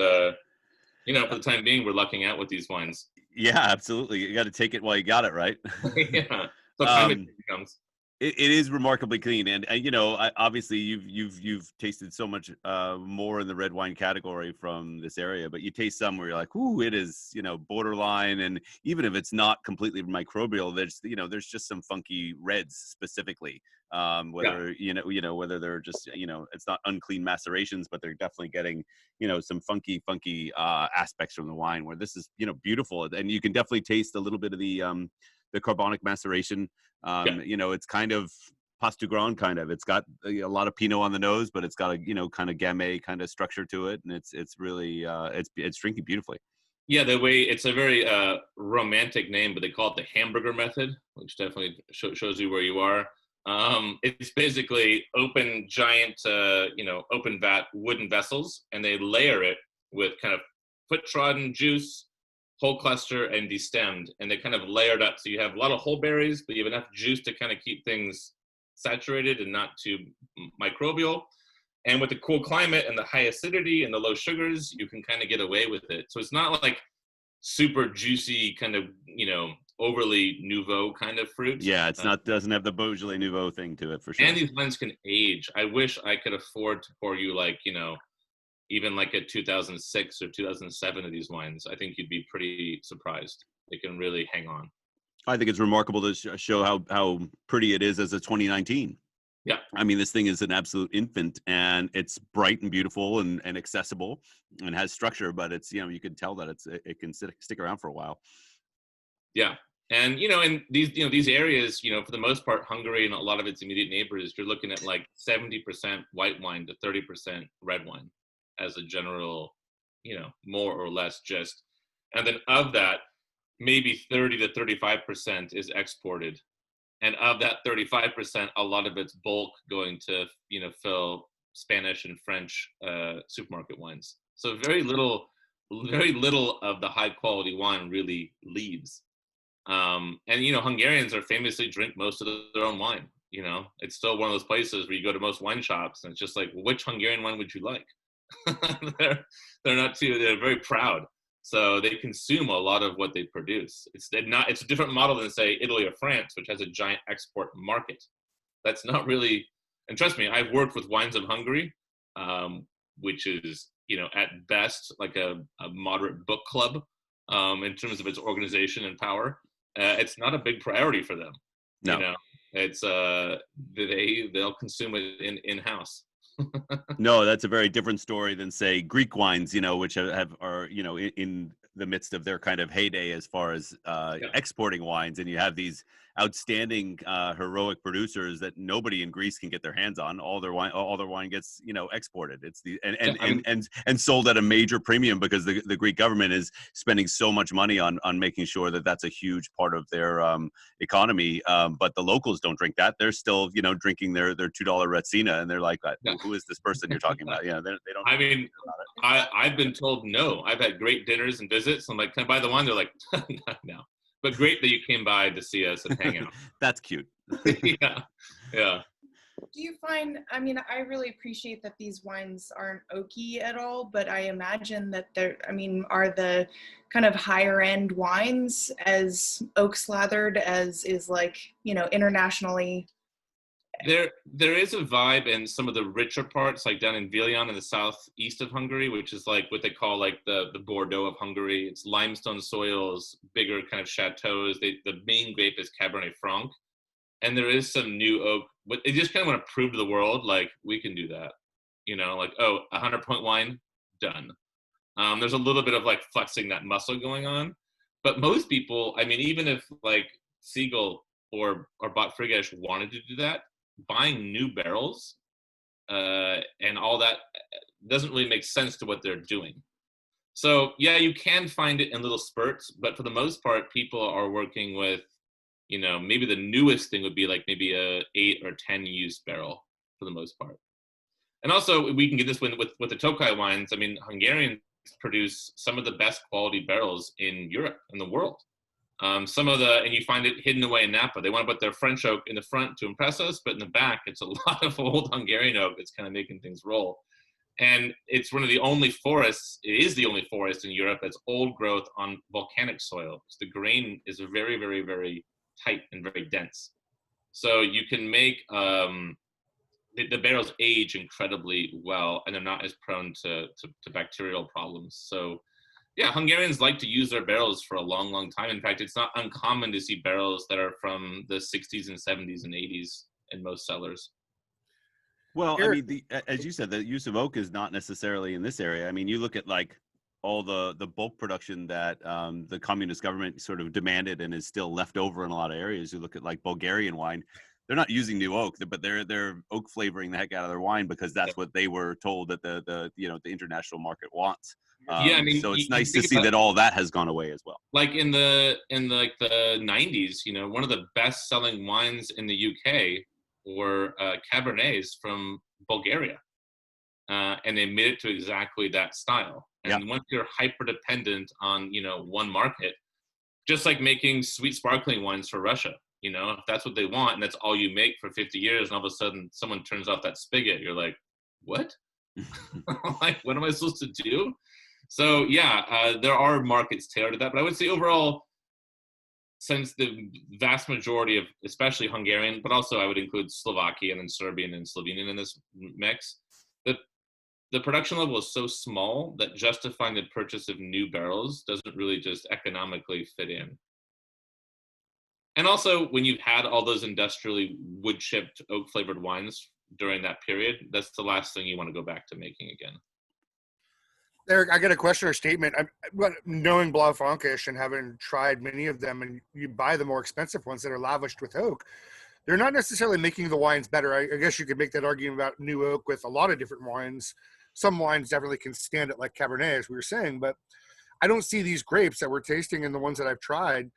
you know, for the time being, we're lucking out with these wines. Yeah, absolutely. You got to take it while you got it, right? Yeah. So climate change comes. It is remarkably clean, and you know, obviously you've tasted so much more in the red wine category from this area, but you taste some where you're like, ooh, it is, you know, borderline, and even if it's not completely microbial, there's just some funky reds specifically. Whether you know whether they're just, you know, it's not unclean macerations, but they're definitely getting, you know, some funky aspects from the wine. Where this is, you know, beautiful, and you can definitely taste a little bit of the carbonic maceration. You know, it's kind of Pas du Grand kind of. It's got a lot of Pinot on the nose, but it's got a, you know, kind of Gamay kind of structure to it, and it's really it's drinking beautifully. Yeah, the way it's a very romantic name, but they call it the hamburger method, which definitely shows you where you are. It's basically open giant, you know, open vat wooden vessels, and they layer it with kind of foot trodden juice, whole cluster, and destemmed, and they kind of layered up. So you have a lot of whole berries, but you have enough juice to kind of keep things saturated and not too microbial. And with the cool climate and the high acidity and the low sugars, you can kind of get away with it. So it's not like super juicy, kind of, you know, overly nouveau kind of fruit. Yeah, it's not, doesn't have the Beaujolais Nouveau thing to it for sure. And these wines can age. I wish I could afford to pour you, like, you know, even like a 2006 or 2007 of these wines. I think you'd be pretty surprised. They can really hang on. I think it's remarkable to show how pretty it is as a 2019. Yeah. I mean, this thing is an absolute infant, and it's bright and beautiful and accessible and has structure, but it's, you know, you can tell that it can stick around for a while. Yeah. And, you know, in these, you know, these areas, you know, for the most part, Hungary and a lot of its immediate neighbors, you're looking at like 70% white wine to 30% red wine as a general, you know, more or less gist. And then of that, maybe 30 to 35% is exported. And of that 35%, a lot of it's bulk going to, you know, fill Spanish and French supermarket wines. So very little of the high quality wine really leaves. And, you know, Hungarians are famously drink most of their own wine. You know, it's still one of those places where you go to most wine shops and it's just like, which Hungarian wine would you like? They're very proud. So they consume a lot of what they produce. It's a different model than, say, Italy or France, which has a giant export market. That's not really, and trust me, I've worked with Wines of Hungary, which is, you know, at best like a moderate book club in terms of its organization and power. It's not a big priority for them. No. You know, it's they'll consume it in-house. No, that's a very different story than, say, Greek wines, you know, which are, you know, in the midst of their kind of heyday as far as exporting wines, and you have these outstanding heroic producers that nobody in Greece can get their hands on. All their wine gets, you know, exported. It's the and sold at a major premium because the Greek government is spending so much money on making sure that that's a huge part of their economy. But the locals don't drink that. They're still, you know, drinking their $2 Retsina, and they're like, who is this person you're talking about? Yeah, they don't. I mean, I've been told no. I've had great dinners and visits. I'm like, can I buy the wine? They're like, no. But great that you came by to see us and hang out. That's cute. Yeah. Do you find, I mean, I really appreciate that these wines aren't oaky at all, but I imagine that are the kind of higher end wines as oak slathered as is, like, you know, internationally? There is a vibe in some of the richer parts, like down in Vilion in the southeast of Hungary, which is like what they call like the Bordeaux of Hungary. It's limestone soils, bigger kind of chateaus. The main grape is Cabernet Franc. And there is some new oak, but they just kind of want to prove to the world, like, we can do that. You know, like, 100-point wine, done. There's a little bit of like flexing that muscle going on. But most people, I mean, even if like Siegel or Bot Frigesh wanted to do that, buying new barrels and all that doesn't really make sense to what they're doing. So yeah, you can find it in little spurts, but for the most part, people are working with, you know, maybe the newest thing would be like maybe a 8 or 10 use barrel for the most part. And also we can get this with the Tokaj wines. I mean, Hungarians produce some of the best quality barrels in Europe and the world. And you find it hidden away in Napa. They want to put their French oak in the front to impress us, but in the back, it's a lot of old Hungarian oak that's kind of making things roll. And it's one of the only forests, it is the only forest in Europe that's old growth on volcanic soil. So the grain is very, very, very tight and very dense. So you can make the barrels age incredibly well, and they're not as prone to bacterial problems. So yeah, Hungarians like to use their barrels for a long, long time. In fact, it's not uncommon to see barrels that are from the 60s and 70s and 80s in most cellars. Well, I Eric- mean, as you said, the use of oak is not necessarily in this area. I mean, you look at like all the bulk production that the communist government sort of demanded and is still left over in a lot of areas. You look at like Bulgarian wine; they're not using new oak, but they're oak flavoring the heck out of their wine because that's what they were told that the international market wants. Yeah, I mean, so it's you nice to think see about- that all that has gone away as well. Like in the 90s, one of the best selling wines in the UK were Cabernets from Bulgaria, and they made it to exactly that style. And once you're hyper dependent on one market, just like making sweet sparkling wines for Russia, if that's what they want and that's all you make for 50 years, and all of a sudden someone turns off that spigot, you're like, what? Like, what am I supposed to do? So yeah, there are markets tailored to that, but I would say overall, since the vast majority of, especially Hungarian, but also I would include Slovakian and Serbian and Slovenian in this mix, the production level is so small that justifying the purchase of new barrels doesn't really just economically fit in. And also, when you've had all those industrially wood-chipped oak-flavored wines during that period, that's the last thing you want to go back to making again. Eric, I got a question or statement. Knowing Blaufränkisch and having tried many of them, and you buy the more expensive ones that are lavished with oak, they're not necessarily making the wines better. I guess you could make that argument about new oak with a lot of different wines. Some wines definitely can stand it, like Cabernet, as we were saying, but I don't see these grapes that we're tasting and the ones that I've tried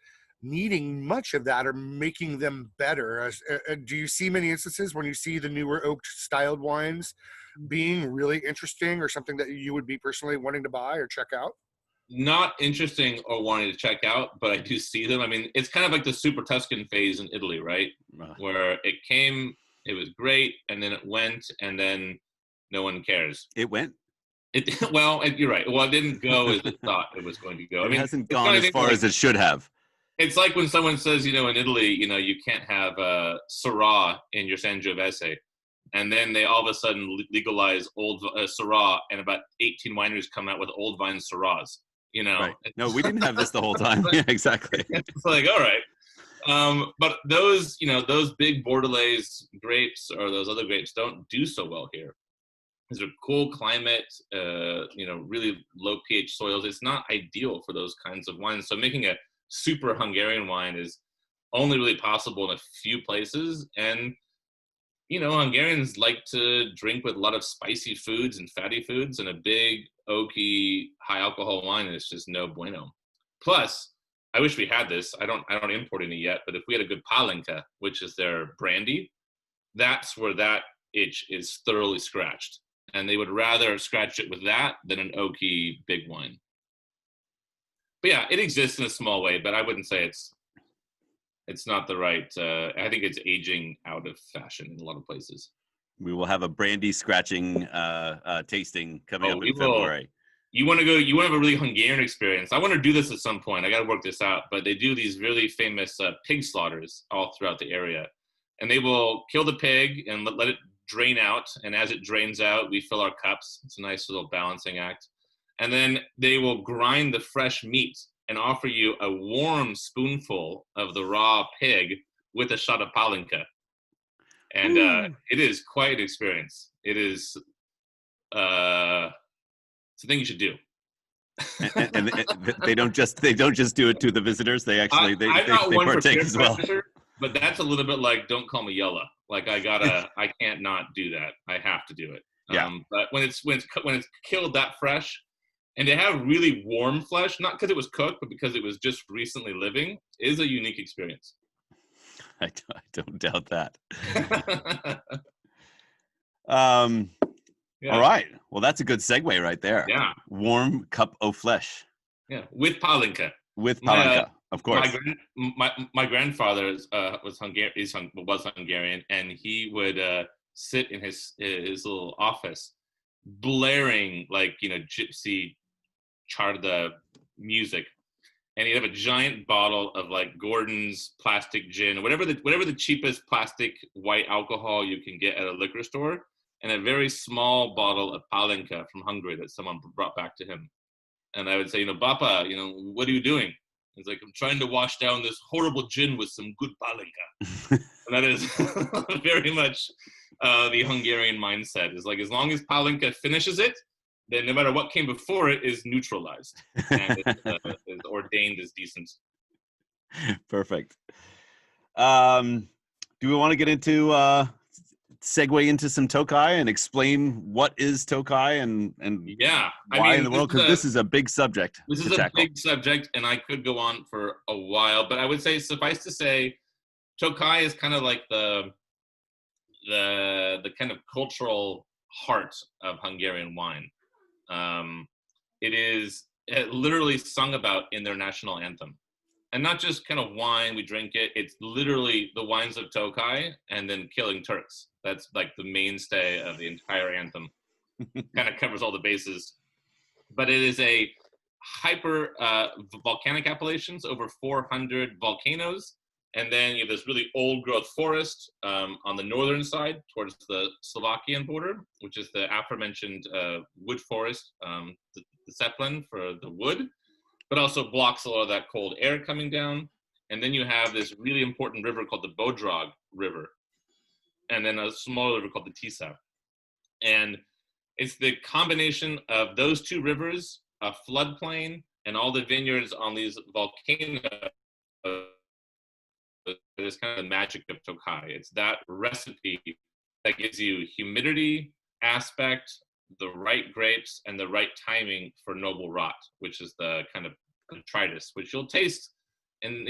needing much of that or making them better. Do you see many instances when you see the newer oak styled wines being really interesting or something that you would be personally wanting to buy or check out? Not interesting or wanting to check out, but I do see them. I mean, it's kind of like the Super Tuscan phase in Italy, right? Where it came, it was great, and then it went, and then no one cares. It went? Well, you're right. Well, it didn't go as it thought it was going to go. I mean, it hasn't gone as far as it should have. It's like when someone says, in Italy, you can't have Syrah in your Sangiovese. And then they all of a sudden legalize old Syrah, and about 18 wineries come out with old vine Syrahs. Right. No, we didn't have this the whole time. Yeah, exactly. It's like, all right. But those big Bordelais grapes or those other grapes don't do so well here. These are cool climate, really low pH soils. It's not ideal for those kinds of wines. So making a super Hungarian wine is only really possible in a few places. And, Hungarians like to drink with a lot of spicy foods and fatty foods, and a big, oaky, high alcohol wine is just no bueno. Plus, I wish we had this. I don't import any yet, but if we had a good Palinka, which is their brandy, that's where that itch is thoroughly scratched. And they would rather scratch it with that than an oaky big wine. But yeah, it exists in a small way, but I wouldn't say it's not the right, I think it's aging out of fashion in a lot of places. We will have a brandy scratching tasting coming up in February. You want to have a really Hungarian experience. I want to do this at some point. I got to work this out, but they do these really famous pig slaughters all throughout the area. And they will kill the pig and let it drain out. And as it drains out, we fill our cups. It's a nice little balancing act. And then they will grind the fresh meat and offer you a warm spoonful of the raw pig with a shot of Palinka. And it is quite an experience. It is it's a thing you should do. and they don't just do it to the visitors. They actually they partake as well. But that's a little bit like, don't call me Yella. Like I can't not do that. I have to do it. Yeah. But when it's killed that fresh, and to have really warm flesh, not because it was cooked, but because it was just recently living, is a unique experience. I don't doubt that. Yeah. All right. Well, that's a good segue right there. Yeah. Warm cup of flesh. Yeah, with Palinka. With Palinka, of course. My grandfather was Hungarian, and he would sit in his little office, blaring gypsy charda music, and he'd have a giant bottle of like Gordon's plastic gin, whatever the cheapest plastic white alcohol you can get at a liquor store, and a very small bottle of Palinka from Hungary that someone brought back to him. And I would say, Bapa, what are you doing? He's like, I'm trying to wash down this horrible gin with some good Palinka. And that is very much the Hungarian mindset. Is like, as long as Palinka finishes it, then no matter what came before it is neutralized and is ordained as decent. Perfect. Do we want to get into segue into some Tokai and explain what is Tokai and yeah, why in the world? Because this is a big subject. This is a big subject, and I could go on for a while, but I would say, suffice to say, Tokai is kind of like the kind of cultural heart of Hungarian wine. It is literally sung about in their national anthem, and not just kind of wine, we drink it. It's literally the wines of Tokai and then killing Turks. That's like the mainstay of the entire anthem. Kind of covers all the bases. But it is a hyper volcanic appellations, over 400 volcanoes. And then you have this really old growth forest on the northern side towards the Slovakian border, which is the aforementioned wood forest, the Zeppelin for the wood, but also blocks a lot of that cold air coming down. And then you have this really important river called the Bodrog River, and then a smaller river called the Tisa. And it's the combination of those two rivers, a floodplain, and all the vineyards on these volcanoes. It's kind of the magic of Tokai. It's that recipe that gives you humidity, aspect, the right grapes, and the right timing for noble rot, which is the kind of detritus, which you'll taste in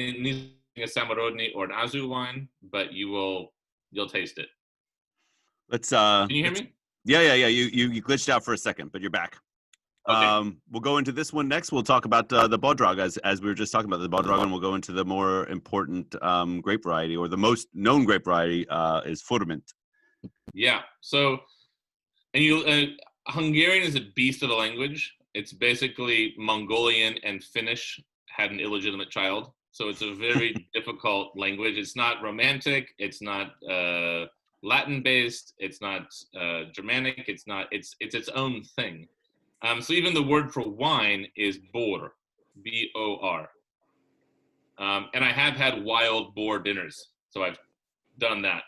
a Samorodny or an Azu wine, but you'll taste it. Let's. Can you hear me? Yeah. You glitched out for a second, but you're back. Okay. We'll go into this one next. We'll talk about the Bodrog as we were just talking about the Bodrog, and we'll go into the more important grape variety, or the most known grape variety is Furment. Yeah. So, and Hungarian is a beast of a language. It's basically Mongolian and Finnish had an illegitimate child. So it's a very difficult language. It's not romantic. It's not Latin based. It's not Germanic. It's its own thing. So even the word for wine is boar, B-O-R. And I have had wild boar dinners, so I've done that.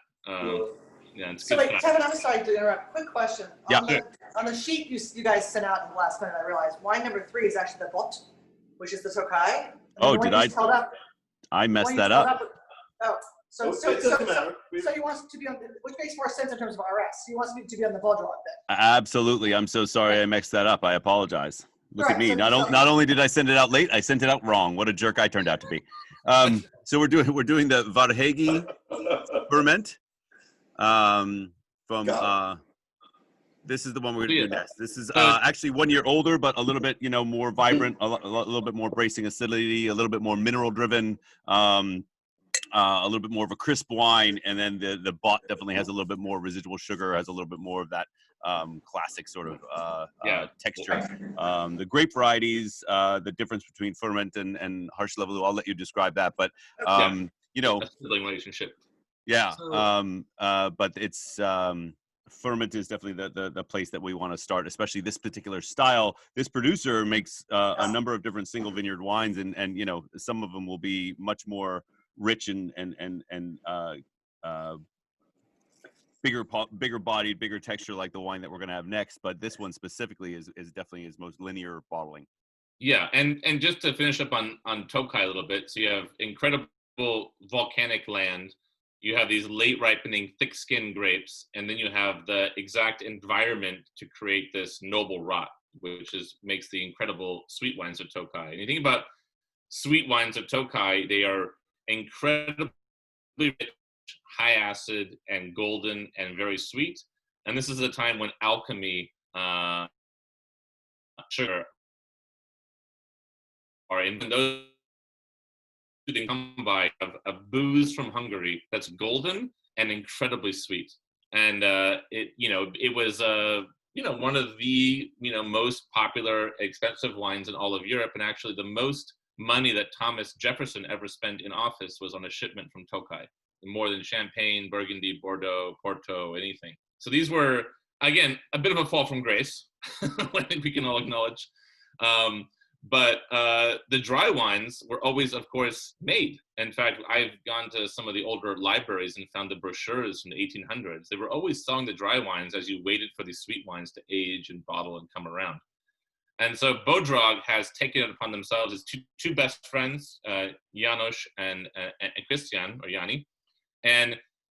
Yeah, it's So good wait, stuff. Kevin, I'm sorry to interrupt. Quick question. Yeah. On the sheet you guys sent out in the last minute, I realized wine number 3 is actually the Bot, which is the Tokai. Oh, did I? I messed that up. So It doesn't matter. So you want to be on, which makes more sense in terms of RS. You want me to be on the Bodrog then? Absolutely. I'm so sorry I mixed that up. I apologize. Look at me. So Not only did I send it out late, I sent it out wrong. What a jerk I turned out to be. So we're doing the Varhegi ferment. This is the one we're going to do next. This is actually 1 year older, but a little bit, more vibrant, a little bit more bracing acidity, a little bit more mineral driven, a little bit more of a crisp wine. And then the Bot definitely has a little bit more residual sugar, has a little bit more of that classic sort of texture. The grape varieties, the difference between ferment and harsh level, I'll let you describe that. But, That's the relationship. Yeah, but it's ferment is definitely the place that we want to start, especially this particular style. This producer makes a number of different single vineyard wines, and some of them will be much more rich and bigger bodied, bigger texture, like the wine that we're going to have next. But this one specifically is definitely his most linear bottling. Yeah, and just to finish up on Tokai a little bit, so you have incredible volcanic land. You have these late ripening, thick-skinned grapes, and then you have the exact environment to create this noble rot, which makes the incredible sweet wines of Tokai. And you think about sweet wines of Tokai, they are incredibly rich, high acid, and golden, and very sweet. And this is a time when alchemy, sugar, are in those. They come by a booze from Hungary that's golden and incredibly sweet, and it was one of the most popular expensive wines in all of Europe, and actually the most money that Thomas Jefferson ever spent in office was on a shipment from Tokai, more than Champagne, Burgundy, Bordeaux, Porto, anything. So these were, again, a bit of a fall from grace, I think we can all acknowledge. But the dry wines were always, of course, made. In fact, I've gone to some of the older libraries and found the brochures from the 1800s. They were always selling the dry wines as you waited for these sweet wines to age and bottle and come around. And so Bodrog has taken it upon themselves as two best friends, Janos and Christian, or Yanni. And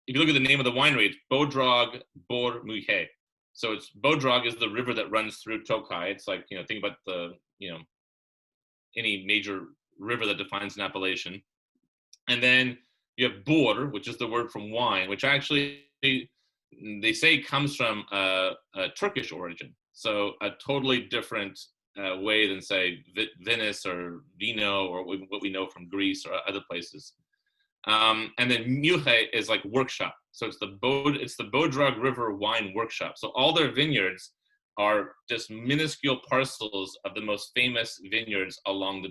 if you look at the name of the winery, it's Bodrog Bor Muhe. So it's Bodrog is the river that runs through Tokai. It's like, think about the, any major river that defines an appellation. And then you have Bor, which is the word from wine, which actually they say comes from a Turkish origin. So a totally different way than, say, Venice or Vino or what we know from Greece or other places. And then Muhe is like workshop. So it's the Bodrog River Wine Workshop. So all their vineyards are just minuscule parcels of the most famous vineyards along the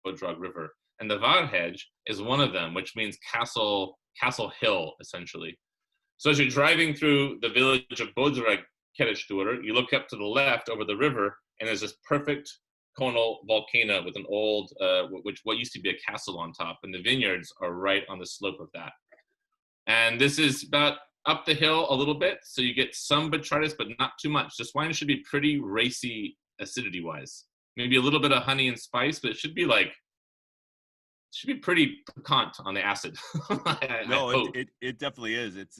Bodrog River. And the Varhej is one of them, which means castle hill, essentially. So as you're driving through the village of Bodrog Kerestur, you look up to the left over the river, and there's this perfect conal volcano with an old, what used to be a castle on top, and the vineyards are right on the slope of that. And this is about up the hill a little bit, so you get some botrytis, but not too much. This wine should be pretty racy acidity-wise. Maybe a little bit of honey and spice, but it should be pretty piquant on the acid. No, it definitely is. It's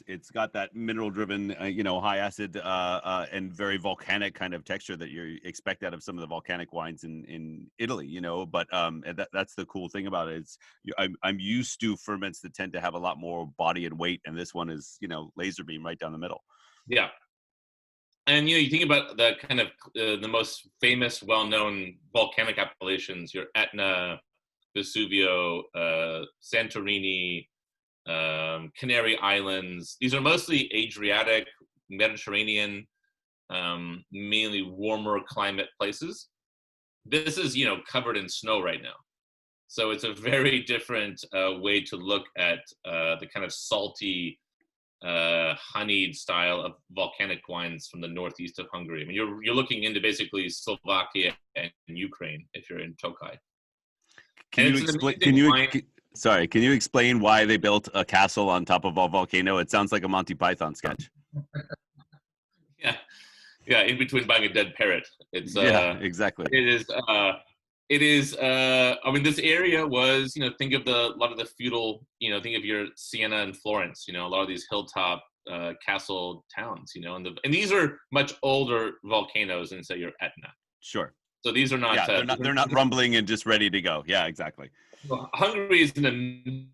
it's got that mineral driven high acid and very volcanic kind of texture that you expect out of some of the volcanic wines in Italy. But that's the cool thing about it. I'm used to ferments that tend to have a lot more body and weight, and this one is laser beam right down the middle. Yeah. And you think about the kind of the most famous, well-known volcanic appellations, your Etna, Vesuvio, Santorini, Canary Islands. These are mostly Adriatic, Mediterranean, mainly warmer climate places. This is, covered in snow right now. So it's a very different way to look at the kind of salty, honeyed style of volcanic wines from the northeast of Hungary. I mean, you're looking into basically Slovakia and Ukraine if you're in Tokai. Can you explain why they built a castle on top of a volcano? It sounds like a Monty Python sketch. Yeah, in between buying a dead parrot. It's exactly. It is I mean, this area was, think of a lot of the feudal, think of your Siena and Florence, a lot of these hilltop castle towns, and these are much older volcanoes than, say, your Etna. Sure. So these are not. Yeah, they're not rumbling and just ready to go. Yeah, exactly. Well, Hungary is an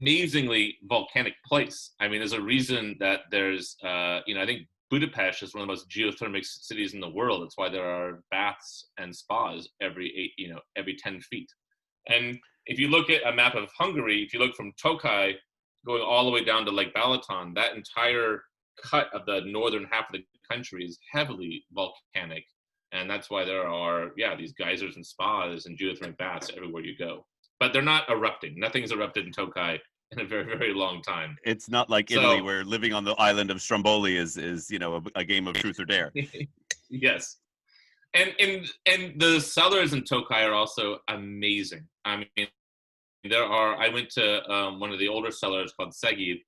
amazingly volcanic place. I mean, there's a reason that there's, I think Budapest is one of the most geothermic cities in the world. That's why there are baths and spas every 10 feet. And if you look at a map of Hungary, if you look from Tokai going all the way down to Lake Balaton, that entire cut of the northern half of the country is heavily volcanic. And that's why there are, these geysers and spas and geothermal baths everywhere you go. But they're not erupting. Nothing's erupted in Tokai in a very, very long time. It's not like Italy, where living on the island of Stromboli is a game of truth or dare. Yes. And the cellars in Tokai are also amazing. I mean, I went to one of the older cellars called Segid,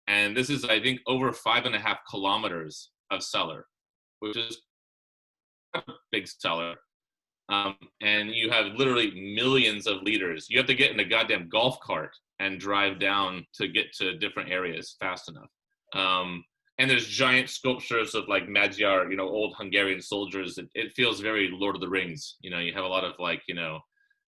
and this is, I think, over 5.5 kilometers of cellar, which is a big cellar. And you have literally millions of liters. You have to get in a goddamn golf cart and drive down to get to different areas fast enough. And there's giant sculptures of like Magyar, old Hungarian soldiers. It feels very Lord of the Rings. You have a lot of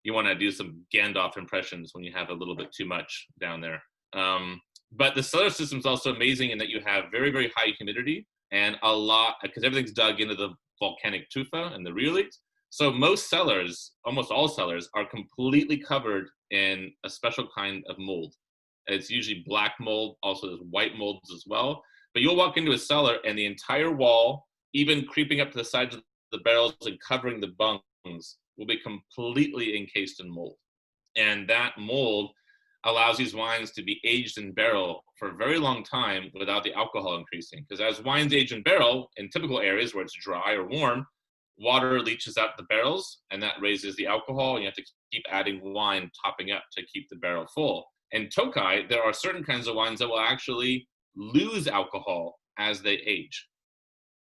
you want to do some Gandalf impressions when you have a little bit too much down there. But the cellar system is also amazing in that you have very, very high humidity and a lot, because everything's dug into the volcanic tufa and the rhyolite. So most cellars, almost all cellars, are completely covered in a special kind of mold. It's usually black mold, also there's white molds as well. But you'll walk into a cellar and the entire wall, even creeping up to the sides of the barrels and covering the bungs, will be completely encased in mold. And that mold allows these wines to be aged in barrel for a very long time without the alcohol increasing. Because as wines age in barrel, in typical areas where it's dry or warm, water leaches out the barrels, and that raises the alcohol, and you have to keep adding wine, topping up to keep the barrel full. In Tokai, there are certain kinds of wines that will actually lose alcohol as they age.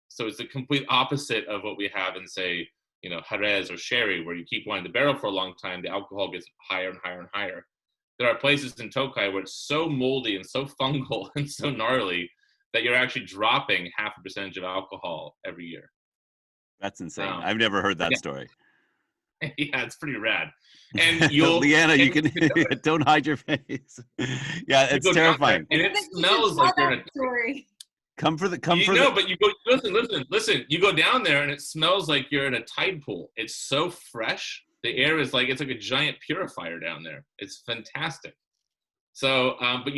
So it's the complete opposite of what we have in, say, Jerez or sherry, where you keep wine in the barrel for a long time, the alcohol gets higher and higher and higher. There are places in Tokai where it's so moldy and so fungal and so gnarly that you're actually dropping 0.5% of alcohol every year. That's insane. I've never heard that story. Yeah, it's pretty rad. And Leanna, you can don't hide your face. Yeah, it's terrifying. And it smells like you're in a story. But you go listen. You go down there and it smells like you're in a tide pool. It's so fresh. The air is it's like a giant purifier down there. It's fantastic. So, but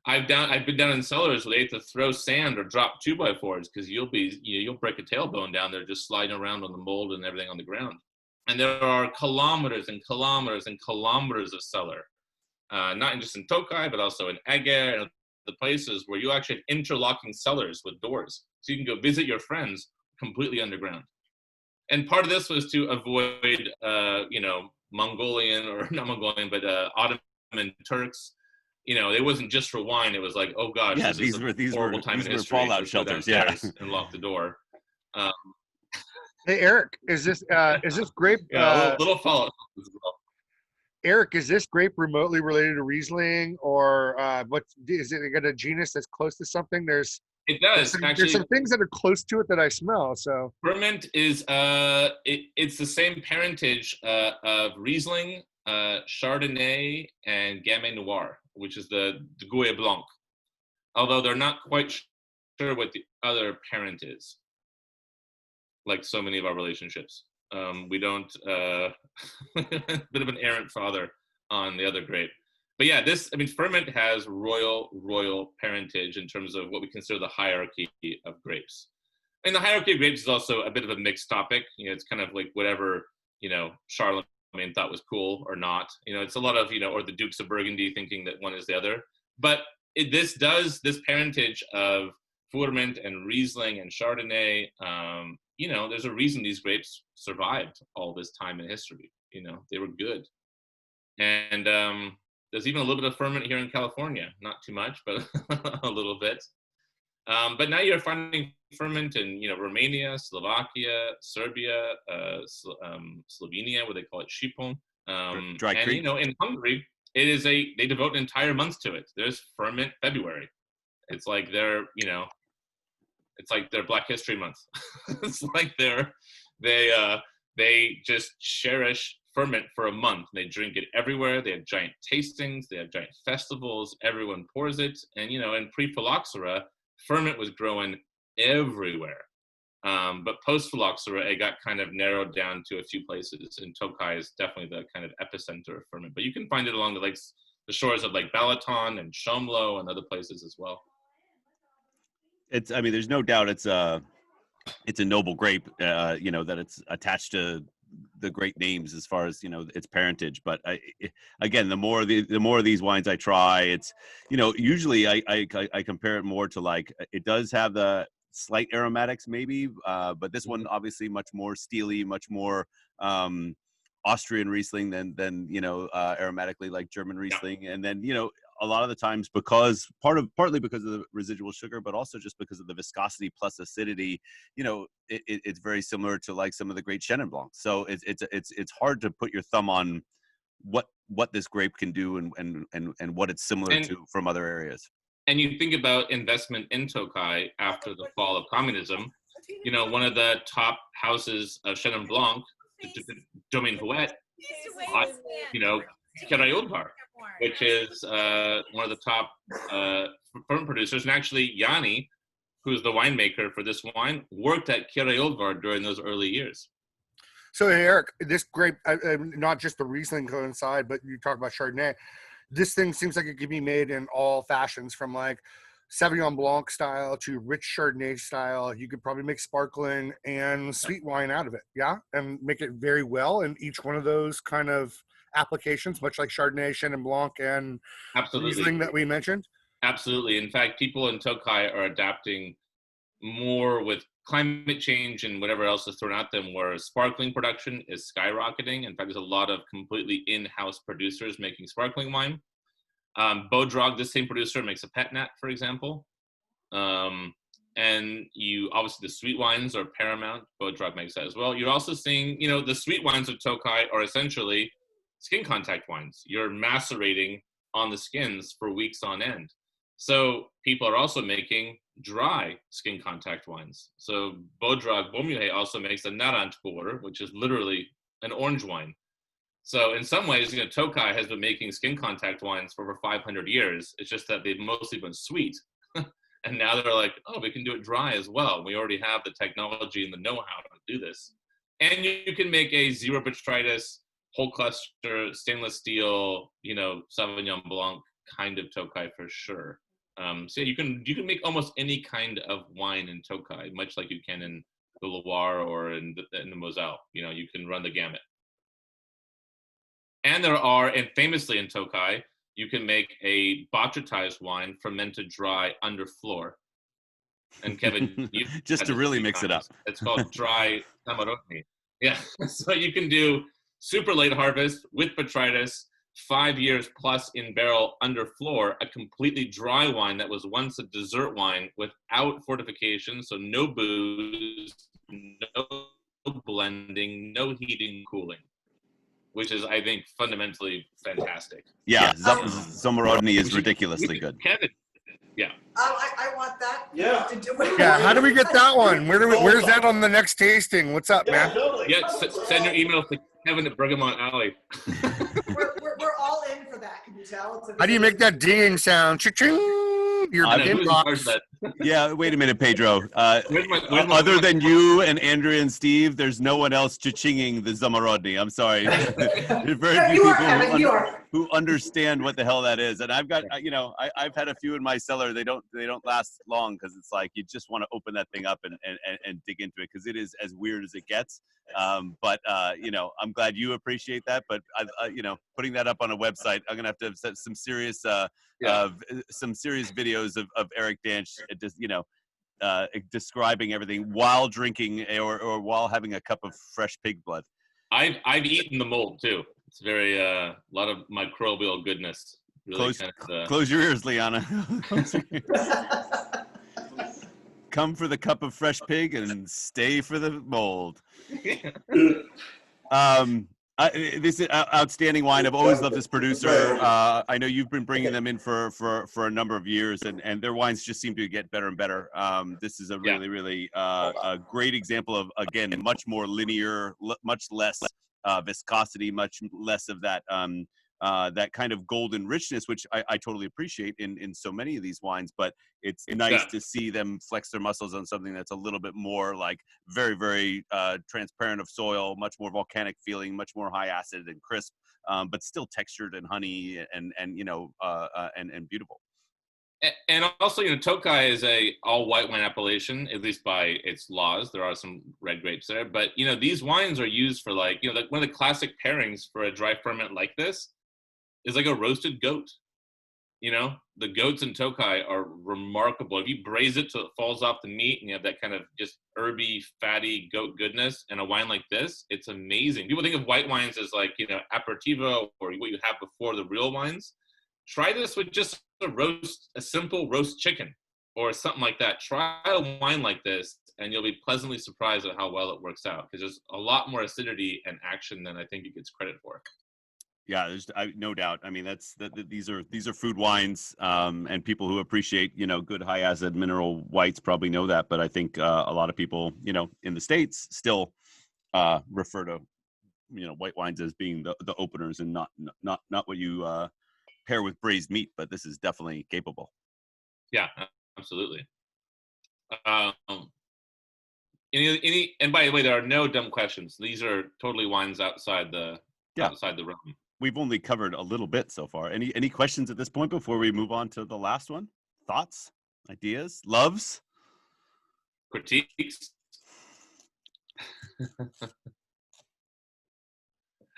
I've been down in cellars where they have to throw sand or drop 2x4s because you'll break a tailbone down there just sliding around on the mold and everything on the ground. And there are kilometers and kilometers and kilometers of cellar, not just in Tokai, but also in Eger and the places where you actually have interlocking cellars with doors. So you can go visit your friends completely underground. And part of this was to avoid, Mongolian, or not Mongolian, but Ottoman Turks. It wasn't just for wine. It was like, oh gosh, yeah, these were fallout shelters. Yeah, and lock the door. Hey, Eric, is this grape? Yeah, a little fallout. Eric, is this grape remotely related to Riesling, or what is it? Got a genus that's close to something? There's some things that are close to it that I smell. So ferment is it's the same parentage of Riesling, Chardonnay, and Gamay Noir, which is the Gouais Blanc. Although they're not quite sure what the other parent is. Like so many of our relationships, we don't. Bit of an errant father on the other grape. But yeah, ferment has royal parentage in terms of what we consider the hierarchy of grapes. And the hierarchy of grapes is also a bit of a mixed topic. It's kind of like whatever, Charlemagne thought was cool or not. It's a lot of, or the Dukes of Burgundy thinking that one is the other. But this parentage of Furment and Riesling and Chardonnay, there's a reason these grapes survived all this time in history. They were good. And there's even a little bit of ferment here in California. Not too much, but a little bit. But now you're finding ferment in, Romania, Slovakia, Serbia, Slovenia, where they call it Shipon. Dry creek. In Hungary, they devote an entire month to it. There's ferment February. It's like their Black History Month. It's like they just cherish ferment for a month. They drink it everywhere. They have giant tastings. They have giant festivals. Everyone pours it. And, in pre-phylloxera, ferment was growing everywhere. But post-phylloxera, it got kind of narrowed down to a few places. And Tokai is definitely the kind of epicenter of ferment. But you can find it along the shores of Lake Balaton and Shomlo and other places as well. There's no doubt it's a noble grape, that it's attached to the great names as far as, its parentage. But again, the more of these wines I try, it's, usually I compare it more to it does have the slight aromatics maybe, but this one obviously much more steely, much more Austrian Riesling than aromatically like German Riesling. And then, a lot of the times partly because of the residual sugar, but also just because of the viscosity plus acidity, it's very similar to like some of the great Chenin Blancs. So it's hard to put your thumb on what this grape can do and what it's similar to from other areas. And you think about investment in Tokai after the fall of communism, one of the top houses of Chenin Blanc, Domaine Huet, Kirayoldvar, which is one of the top ferment producers. And actually, Yanni, who's the winemaker for this wine, worked at Kirayoldvar during those early years. So, Eric, this grape, not just the Riesling coincide, but you talk about Chardonnay. This thing seems like it could be made in all fashions, from like Sauvignon Blanc style to rich Chardonnay style. You could probably make sparkling and sweet wine out of it, yeah, and make it very well in each one of those kind of applications, much like Chardonnay, Chenin Blanc, and Absolutely. Riesling that we mentioned. Absolutely. In fact, people in Tokai are adapting more with climate change and whatever else is thrown at them, where sparkling production is skyrocketing. In fact, there's a lot of completely in-house producers making sparkling wine. Bodrog, this same producer, makes a pet nat, for example. And you obviously the sweet wines are paramount. Bodrog makes that as well. You're also seeing, the sweet wines of Tokai are essentially skin contact wines. You're macerating on the skins for weeks on end. So people are also making dry skin contact wines. So Bodrog Bomuhe also makes a Naranjpor, which is literally an orange wine. So in some ways, Tokai has been making skin contact wines for over 500 years. It's just that they've mostly been sweet. And now they're like, oh, we can do it dry as well. We already have the technology and the know-how to do this. And you can make a zero botrytis, whole cluster, stainless steel, Sauvignon Blanc kind of Tokai for sure. So you can make almost any kind of wine in Tokai, much like you can in the Loire or in the Moselle. You can run the gamut. And famously in Tokai, you can make a botrytized wine fermented dry under floor. And Kevin, you just to really mix it up. It's called dry Samarotni. Yeah, so you can do super late harvest with botrytis, 5 years plus in barrel under floor, a completely dry wine that was once a dessert wine without fortification, so no booze, no blending, no heating, cooling, which is, I think, fundamentally fantastic. Yeah, Zamorodny is ridiculously good. Kevin, yeah. I want that. Yeah. Yeah, how do we get that one? Where's that on the next tasting? What's up, man? Totally. Yeah, send your emails to Kevin at Bergamot Alley. We're all in for that. Can you tell? How do you make that dinging sound? Cha-ching! Your inbox. Yeah, wait a minute, Pedro. Where's my Other than you and Andrea and Steve, there's no one else cha-chinging the Zamorodny. I'm sorry. There's very few people who understand what the hell that is. And I've got, I've had a few in my cellar. They don't last long because it's like you just want to open that thing up and dig into it because it is as weird as it gets. But I'm glad you appreciate that. But putting that up on a website, I'm gonna have set some serious videos of Eric Danch, just describing everything while drinking or while having a cup of fresh pig blood. I've eaten the mold too. It's very a lot of microbial goodness. Really close your ears, Liana. Come for the cup of fresh pig and stay for the mold. This is outstanding wine. I've always loved this producer. I know you've been bringing them in for a number of years, and their wines just seem to get better and better. This is a really a great example of, again, much more linear, much less viscosity, much less of that that kind of golden richness, which I totally appreciate in so many of these wines. But it's nice to see them flex their muscles on something that's a little bit more like very, very transparent of soil, much more volcanic feeling, much more high acid and crisp, but still textured and honey and beautiful. And also, Tokai is a all white wine appellation, at least by its laws. There are some red grapes there, but these wines are used for like one of the classic pairings for a dry ferment like this is like a roasted goat. The goats in Tokai are remarkable. If you braise it till it falls off the meat and you have that kind of just herby, fatty goat goodness, and a wine like this, it's amazing. People think of white wines as like, aperitivo or what you have before the real wines. Try this with just a simple roast chicken or something like that. Try a wine like this and you'll be pleasantly surprised at how well it works out, because there's a lot more acidity and action than I think it gets credit for. Yeah, there's no doubt. I mean, these are food wines, and people who appreciate good high acid mineral whites probably know that. But I think a lot of people in the States still refer to white wines as being the openers and not what you pair with braised meat. But this is definitely capable. Yeah, absolutely. Any and by the way, there are no dumb questions. These are totally wines outside the realm. We've only covered a little bit so far. Any questions at this point before we move on to the last one? Thoughts? Ideas? Loves? Critiques.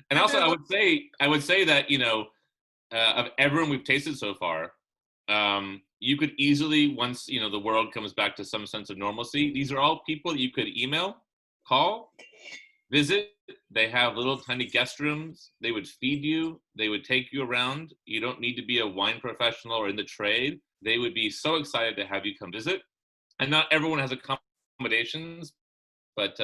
And also, I would say that, you know, of everyone we've tasted so far, you could easily, once, you know, the world comes back to some sense of normalcy, these are all people that you could email, call, visit. They have little tiny guest rooms. They would feed you. They would take you around. You don't need to be a wine professional or in the trade. They would be so excited to have you come visit. And not everyone has accommodations, but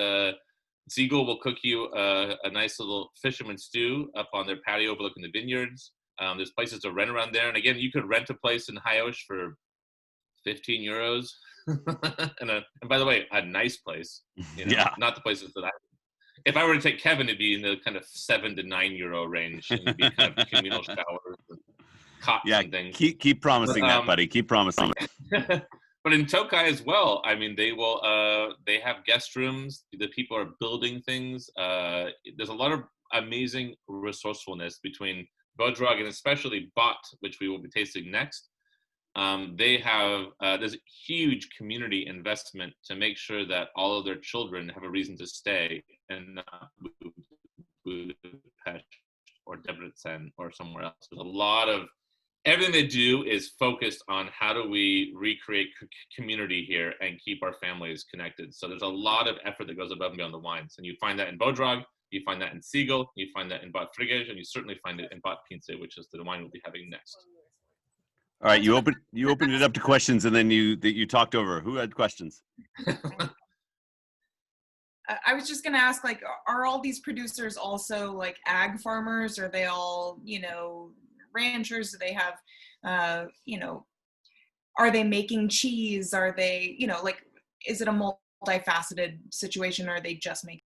Siegel will cook you a nice little fisherman stew up on their patio overlooking the vineyards. There's places to rent around there. And again, you could rent a place in Hayosh for 15 euros. And by the way, a nice place. You know, Yeah. not the places that if I were to take Kevin, it'd be in the kind of €7 to €9 range. And it'd be kind of communal showers and cots and things. Keep promising that, buddy. Keep promising. But in Tokai as well, I mean, they have guest rooms. The people are building things. There's a lot of amazing resourcefulness between Bodrog and especially Bot, which we will be tasting next. They have, there's a huge community investment to make sure that all of their children have a reason to stay and not move to Budapest or Debrecen or somewhere else. There's a lot of, everything they do is focused on how do we recreate community here and keep our families connected. So there's a lot of effort that goes above and beyond the wines. And you find that in Bodrog, you find that in Siegel, you find that in Bad Friges, and you certainly find it in Bad Pince, which is the wine we'll be having next. All right, you opened it up to questions, and then you talked over. Who had questions? I was just gonna ask, like, are all these producers also like ag farmers? Are they all, you know, ranchers? Do they have, you know, are they making cheese? Are they, you know, like, is it a multifaceted situation, or are they just making?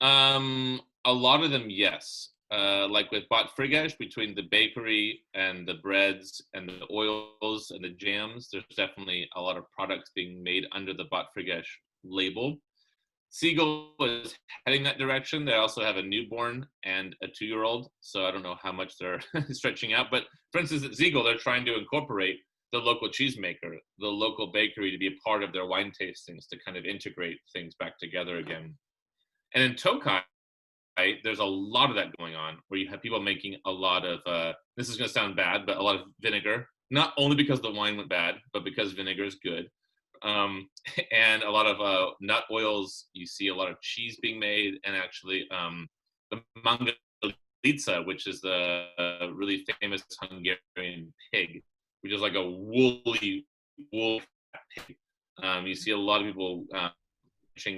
A lot of them, yes. Like with Bad Friges, between the bakery and the breads and the oils and the jams, there's definitely a lot of products being made under the Bad Friges label. Siegel is heading that direction. They also have a newborn and a 2-year-old, so I don't know how much they're stretching out. But for instance, at Siegel, they're trying to incorporate the local cheesemaker, the local bakery, to be a part of their wine tastings, to kind of integrate things back together again. And in Tokai, there's a lot of that going on, where you have people making a lot of, this is going to sound bad, but a lot of vinegar, not only because the wine went bad, but because vinegar is good. And a lot of nut oils. You see a lot of cheese being made, and actually the mangalica, which is the really famous Hungarian pig, which is like a woolly wolf pig. You see a lot of people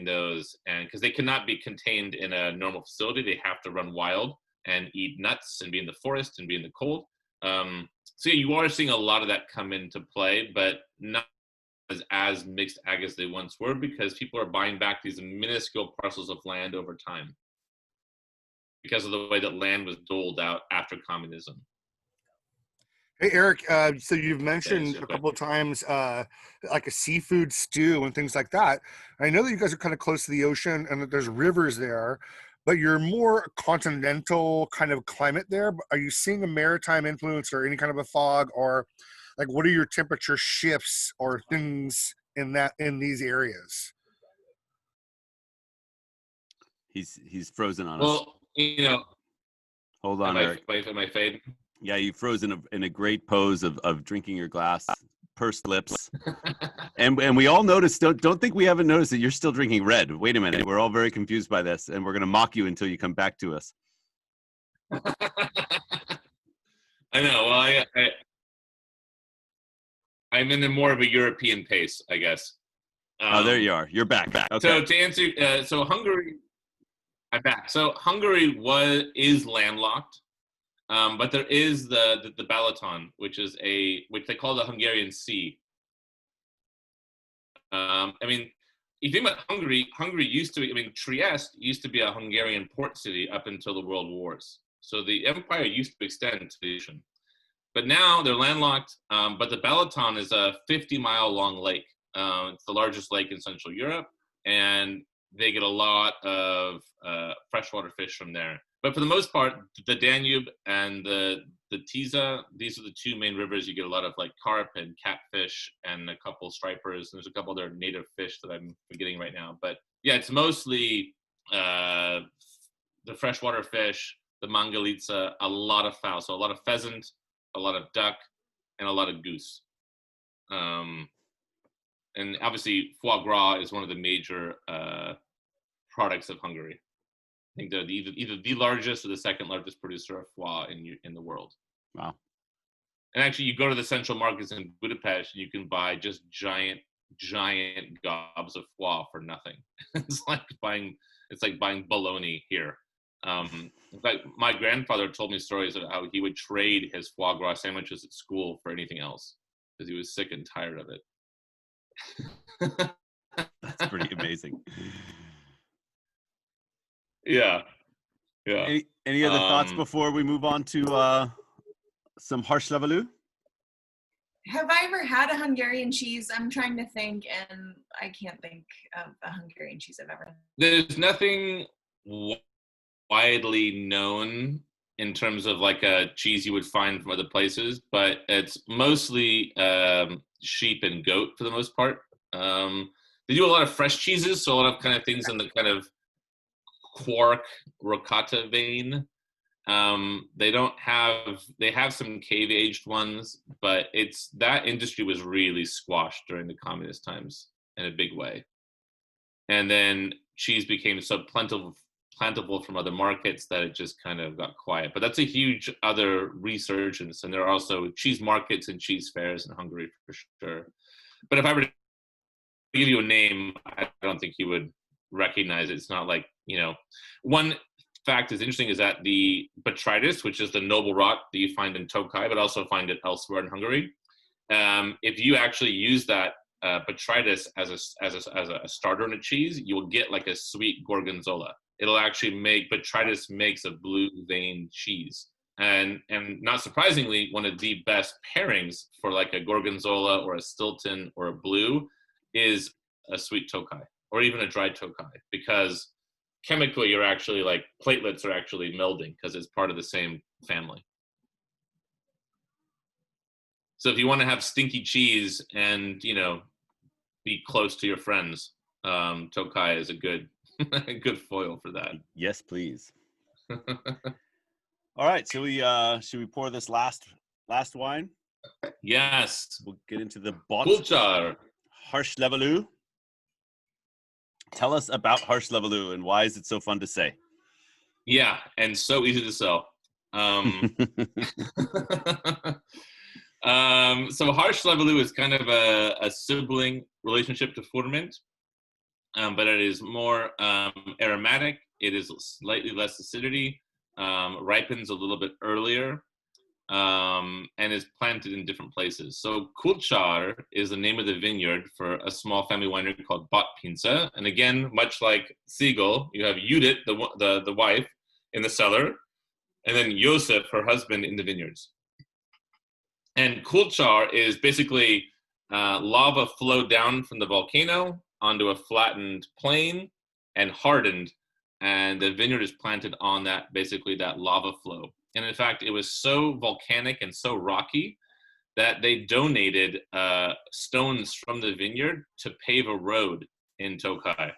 those, and because they cannot be contained in a normal facility, they have to run wild and eat nuts and be in the forest and be in the cold. So you are seeing a lot of that come into play, but not as mixed ag as they once were, because people are buying back these minuscule parcels of land over time because of the way that land was doled out after communism. Hey, Eric, so you've mentioned a couple of times like a seafood stew and things like that. I know that you guys are kind of close to the ocean and that there's rivers there, but you're more continental kind of climate there. Are you seeing a maritime influence or any kind of a fog, or like what are your temperature shifts or things in these areas? He's frozen on us. Well, you know, Hold on, Eric. Am I fade? Yeah, you froze in a great pose of drinking your glass, pursed lips, and we all noticed. Don't think we haven't noticed that you're still drinking red. Wait a minute, we're all very confused by this, and we're gonna mock you until you come back to us. I know. Well, I'm in a more of a European pace, I guess. Oh, there you are. You're back. Okay. So to answer, so Hungary, I'm back. So Hungary is landlocked. But there is the Balaton, which they call the Hungarian Sea. I mean, you think about Hungary used to be, I mean, Trieste used to be a Hungarian port city up until the World Wars. So the empire used to extend to the ocean. But now they're landlocked, but the Balaton is a 50-mile long lake. It's the largest lake in Central Europe, and they get a lot of freshwater fish from there. But for the most part, the Danube and the the Tiza. These are the two main rivers. You get a lot of like carp and catfish and a couple stripers. There's a couple other native fish that I'm forgetting right now. But yeah, it's mostly the freshwater fish, the mangalitsa, a lot of fowl. So a lot of pheasant, a lot of duck, and a lot of goose. And obviously foie gras is one of the major products of Hungary. I think they're either the largest or the second largest producer of foie in the world. Wow. And actually, you go to the central markets in Budapest, and you can buy just giant gobs of foie for nothing. It's like buying bologna here. In fact, my grandfather told me stories of how he would trade his foie gras sandwiches at school for anything else because he was sick and tired of it. That's pretty amazing. Yeah. Any other thoughts before we move on to some harsh-levelou? Have I ever had a Hungarian cheese? I'm trying to think, and I can't think of a Hungarian cheese I've ever had. There's nothing widely known in terms of like a cheese you would find from other places, but it's mostly sheep and goat for the most part. They do a lot of fresh cheeses, so a lot of kind of things in the kind of quark ricotta vein. They have some cave aged ones, but that industry was really squashed during the communist times in a big way. And then cheese became so plentiful from other markets that it just kind of got quiet. But that's a huge other resurgence. And there are also cheese markets and cheese fairs in Hungary for sure. But if I were to give you a name, I don't think you would recognize it. It's not like, one fact is interesting is that the botrytis, which is the noble rot that you find in Tokai, but also find it elsewhere in Hungary, if you actually use that botrytis as a starter in a cheese, you will get like a sweet gorgonzola. It'll actually botrytis makes a blue vein cheese. And not surprisingly, one of the best pairings for like a gorgonzola or a Stilton or a blue is a sweet Tokai or even a dried Tokai, because chemically you're actually like platelets are actually melding because it's part of the same family. So if you want to have stinky cheese and, be close to your friends, Tokai is a good foil for that. Yes, please. All right, so should we pour this last wine? Yes. We'll get into the bot. Kulchar. Harsh-levelou. Tell us about harsh-levelou and why is it so fun to say? Yeah, and so easy to sell. So harsh-levelou is kind of a sibling relationship to Furmint, but it is more aromatic. It is slightly less acidity, ripens a little bit earlier, and is planted in different places. So Kulchar is the name of the vineyard for a small family winery called Botpinsa. And again, much like Siegel, you have Judith, the wife, in the cellar, and then Josef, her husband, in the vineyards. And Kulchar is basically lava flowed down from the volcano onto a flattened plain and hardened, and the vineyard is planted on that lava flow. And in fact, it was so volcanic and so rocky that they donated stones from the vineyard to pave a road in Tokai.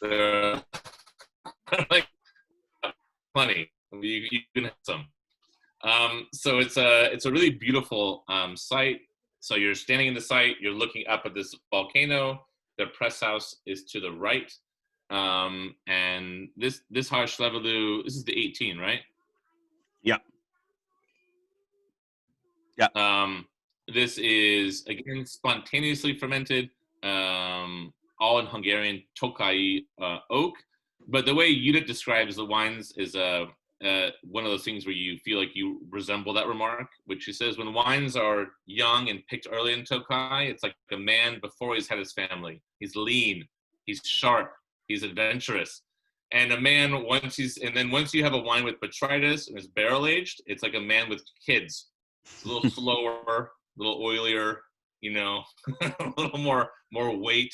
They're like plenty. You can have some. So it's a really beautiful site. So you're standing in the site, you're looking up at this volcano. The press house is to the right. And this harsh-levelou, this is the 18, right? Yeah. Yeah. This is, again, spontaneously fermented, all in Hungarian Tokai oak. But the way Judith describes the wines is one of those things where you feel like you resemble that remark, which she says, when wines are young and picked early in Tokai, it's like a man before he's had his family. He's lean, he's sharp, he's adventurous. And a man, once you have a wine with botrytis and it's barrel aged, it's like a man with kids. It's a little slower, a little oilier, a little more weight.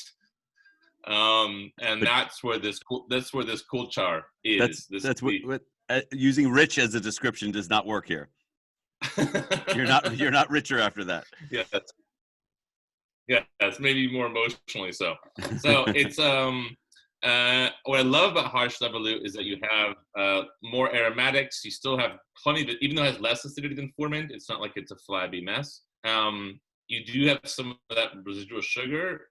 And that's where this Kulchar is. using rich as a description does not work here. You're not richer after that. Yeah, that's maybe more emotionally so. So it's what I love about harsh Levallois is that you have more aromatics. You still have plenty of, even though it has less acidity than Fourment, it's not like it's a flabby mess. You do have some of that residual sugar,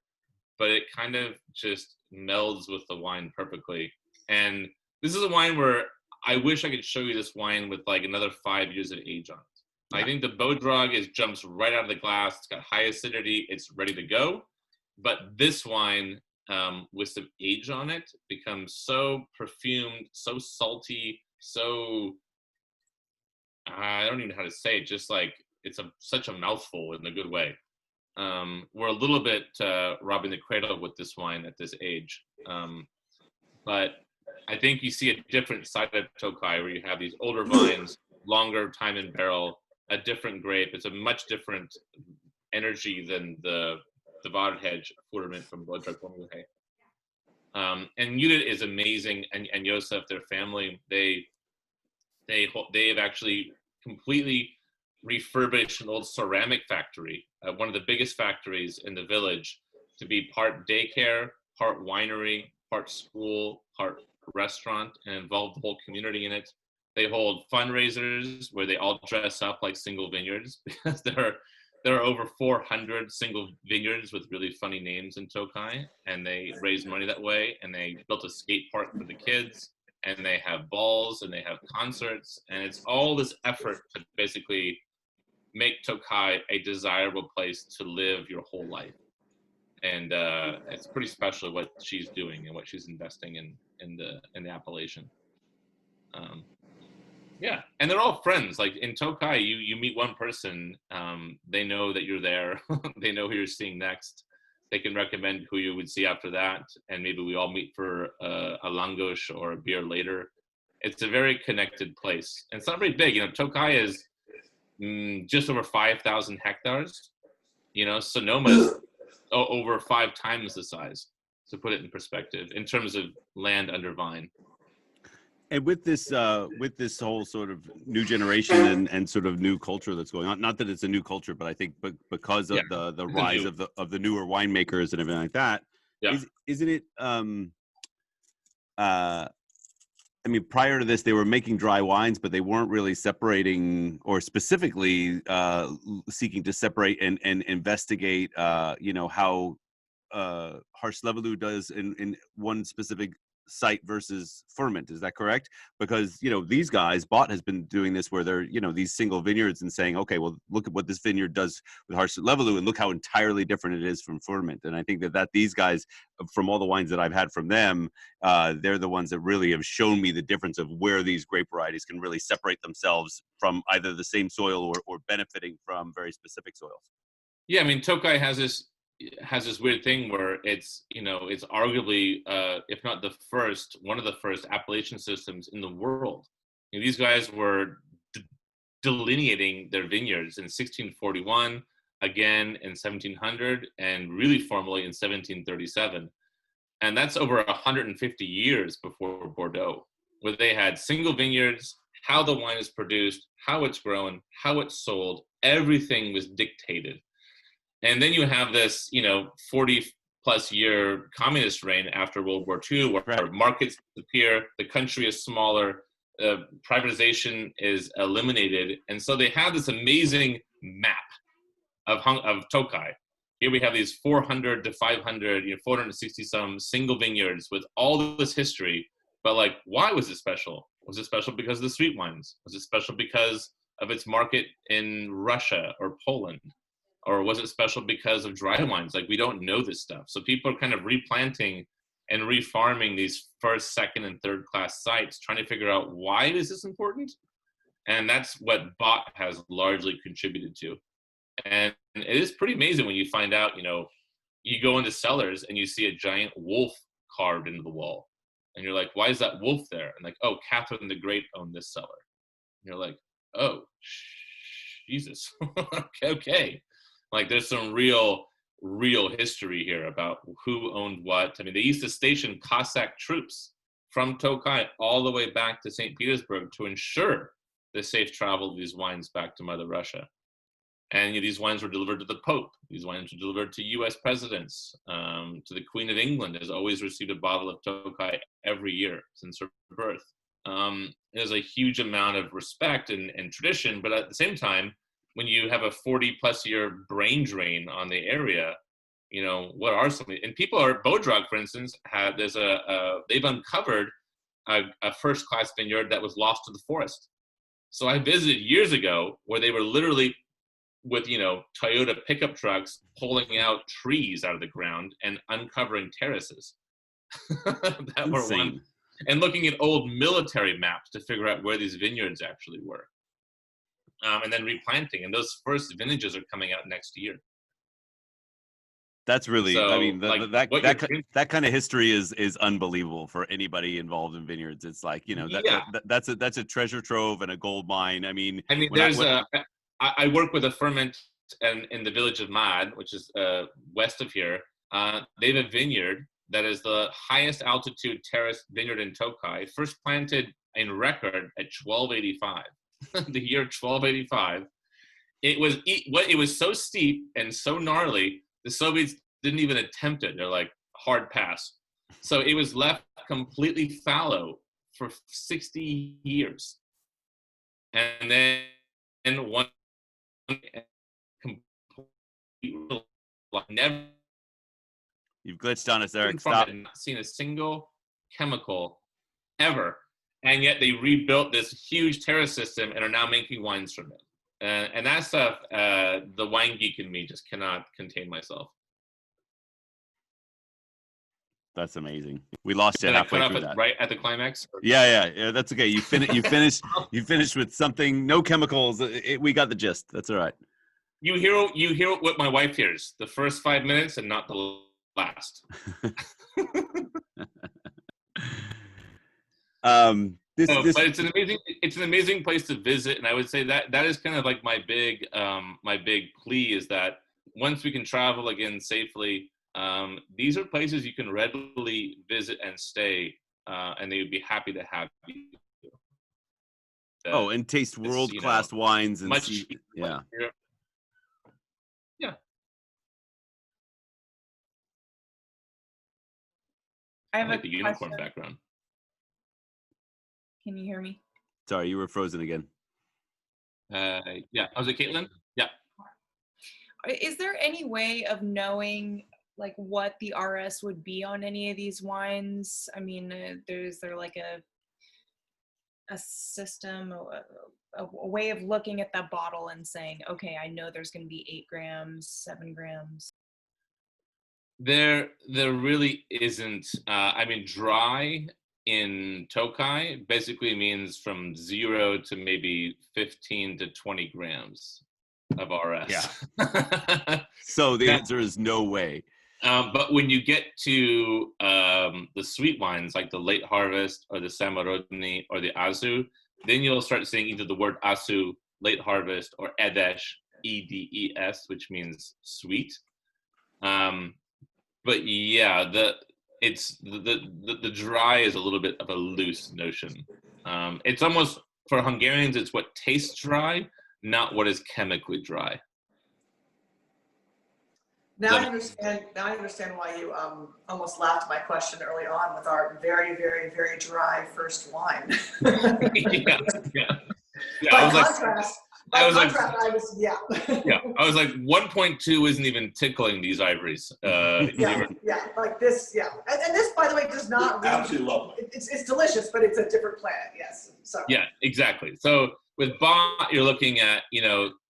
but it kind of just melds with the wine perfectly. And this is a wine where I wish I could show you this wine with like another 5 years of age on it. I think the Bodrog jumps right out of the glass. It's got high acidity. It's ready to go. But this wine, with some age on it, becomes so perfumed, so salty, so I don't even know how to say it. Just like it's such a mouthful in a good way. We're a little bit robbing the cradle with this wine at this age, but I think you see a different side of Tokai where you have these older vines, longer time in barrel, a different grape. It's a much different energy than the Wahrhage Fourment from Bodrog. And Unit is amazing, and Josef, their family, they have actually completely refurbished an old ceramic factory, one of the biggest factories in the village, to be part daycare, part winery, part school, part restaurant, and involve the whole community in it. They hold fundraisers where they all dress up like single vineyards, because there are over 400 single vineyards with really funny names in Tokai, and they raise money that way. And they built a skate park for the kids, and they have balls, and they have concerts, and it's all this effort to basically make Tokai a desirable place to live your whole life. And it's pretty special what she's doing and what she's investing in the appellation. Yeah, and they're all friends. Like in Tokai, you meet one person, they know that you're there, they know who you're seeing next. They can recommend who you would see after that, and maybe we all meet for a langosh or a beer later. It's a very connected place. And it's not very big. Tokai is just over 5,000 hectares. Sonoma is over 5 times the size, to put it in perspective, in terms of land under vine. And with this whole sort of new generation and sort of new culture that's going on, not that it's a new culture, but I think because of the rise of the newer winemakers and everything like that, isn't it? I mean, prior to this, they were making dry wines, but they weren't really separating or specifically seeking to separate and investigate, how harsh Levallois does in one specific site versus ferment. Is that correct? Because these guys, Bott has been doing this where they're these single vineyards and saying, okay, well, look at what this vineyard does with harsh Levallois and look how entirely different it is from ferment. And I think that these guys, from all the wines that I've had from them, they're the ones that really have shown me the difference of where these grape varieties can really separate themselves from either the same soil or benefiting from very specific soils. Yeah, I mean, Tokai has this weird thing where it's arguably, if not one of the first appellation systems in the world. These guys were delineating their vineyards in 1641, again in 1700, and really formally in 1737. And that's over 150 years before Bordeaux, where they had single vineyards, how the wine is produced, how it's grown, how it's sold, everything was dictated. And then you have this, 40 plus year communist reign after World War II, where markets disappear, the country is smaller, privatization is eliminated. And so they have this amazing map of Tokai. Here we have these 400 to 500, 460 some single vineyards with all this history. But why was it special? Was it special because of the sweet wines? Was it special because of its market in Russia or Poland? Or was it special because of dry wines? We don't know this stuff. So people are kind of replanting and refarming these first, second, and third class sites, trying to figure out why is this important? And that's what Bott has largely contributed to. And it is pretty amazing when you find out, you go into cellars and you see a giant wolf carved into the wall. And you're like, why is that wolf there? And oh, Catherine the Great owned this cellar. And you're like, oh, Jesus. Okay. There's some real history here about who owned what. I mean, they used to station Cossack troops from Tokai all the way back to St. Petersburg to ensure the safe travel of these wines back to Mother Russia. And these wines were delivered to the Pope. These wines were delivered to U.S. presidents. To the Queen of England has always received a bottle of Tokai every year since her birth. There's a huge amount of respect and tradition, but at the same time, when you have a 40-plus year brain drain on the area, what are some? And people are Bodrog, for instance, they've uncovered a first-class vineyard that was lost to the forest. So I visited years ago where they were literally with Toyota pickup trucks pulling out trees out of the ground and uncovering terraces that were one, and looking at old military maps to figure out where these vineyards actually were, and then replanting. And those first vintages are coming out next year. That's really, So, I mean, like, that kind of history is unbelievable for anybody involved in vineyards. It's like, that's a treasure trove and a gold mine. I mean, I work with a ferment in the village of Mad, which is west of here. They have a vineyard that is the highest altitude terrace vineyard in Tokai, first planted in record at 1285, the year 1285. It was so steep and so gnarly, the Soviets didn't even attempt it. They're like, hard pass. So it was left completely fallow for 60 years. And then one complete, never. You've glitched on us, Eric. Stop. I've not seen a single chemical ever. And yet they rebuilt this huge terrace system and are now making wines from it. And that stuff, the wine geek in me just cannot contain myself. That's amazing. We lost you halfway through that. Right at the climax. Yeah. That's okay. You finished with something. No chemicals. We got the gist. That's all right. You hear what my wife hears. The first 5 minutes and not the last. But it's an amazing place to visit, and I would say that is kind of like my big plea is that once we can travel again safely, these are places you can readily visit and stay, and they would be happy to have you. And taste world-class wines and much yeah. Yeah. I have like the unicorn background. Can you hear me? Sorry, you were frozen again. Yeah. Was it Caitlin? Yeah. Is there any way of knowing like what the RS would be on any of these wines? I mean, is there like a system, a way of looking at that bottle and saying, okay, I know there's going to be 8 grams, 7 grams? There really isn't. I mean, dry in Tokai basically means from 0 to maybe 15 to 20 grams of RS. Yeah. So the answer is no way. But when you get to the sweet wines, like the Late Harvest or the Samorodny or the Azu, then you'll start seeing either the word Azu, Late Harvest, or Edes, E-D-E-S, which means sweet. But yeah, the dry is a little bit of a loose notion. It's almost, for Hungarians, it's what tastes dry, not what is chemically dry. Now I understand why you almost laughed at my question early on with our very, very, very dry first wine. Yeah. By contrast, I was like 1.2 isn't even tickling these ivories. Like this, and this, by the way, does not really, absolutely lovely. It's delicious, but it's a different planet. Yes. So yeah, exactly. So with Bot, you're looking at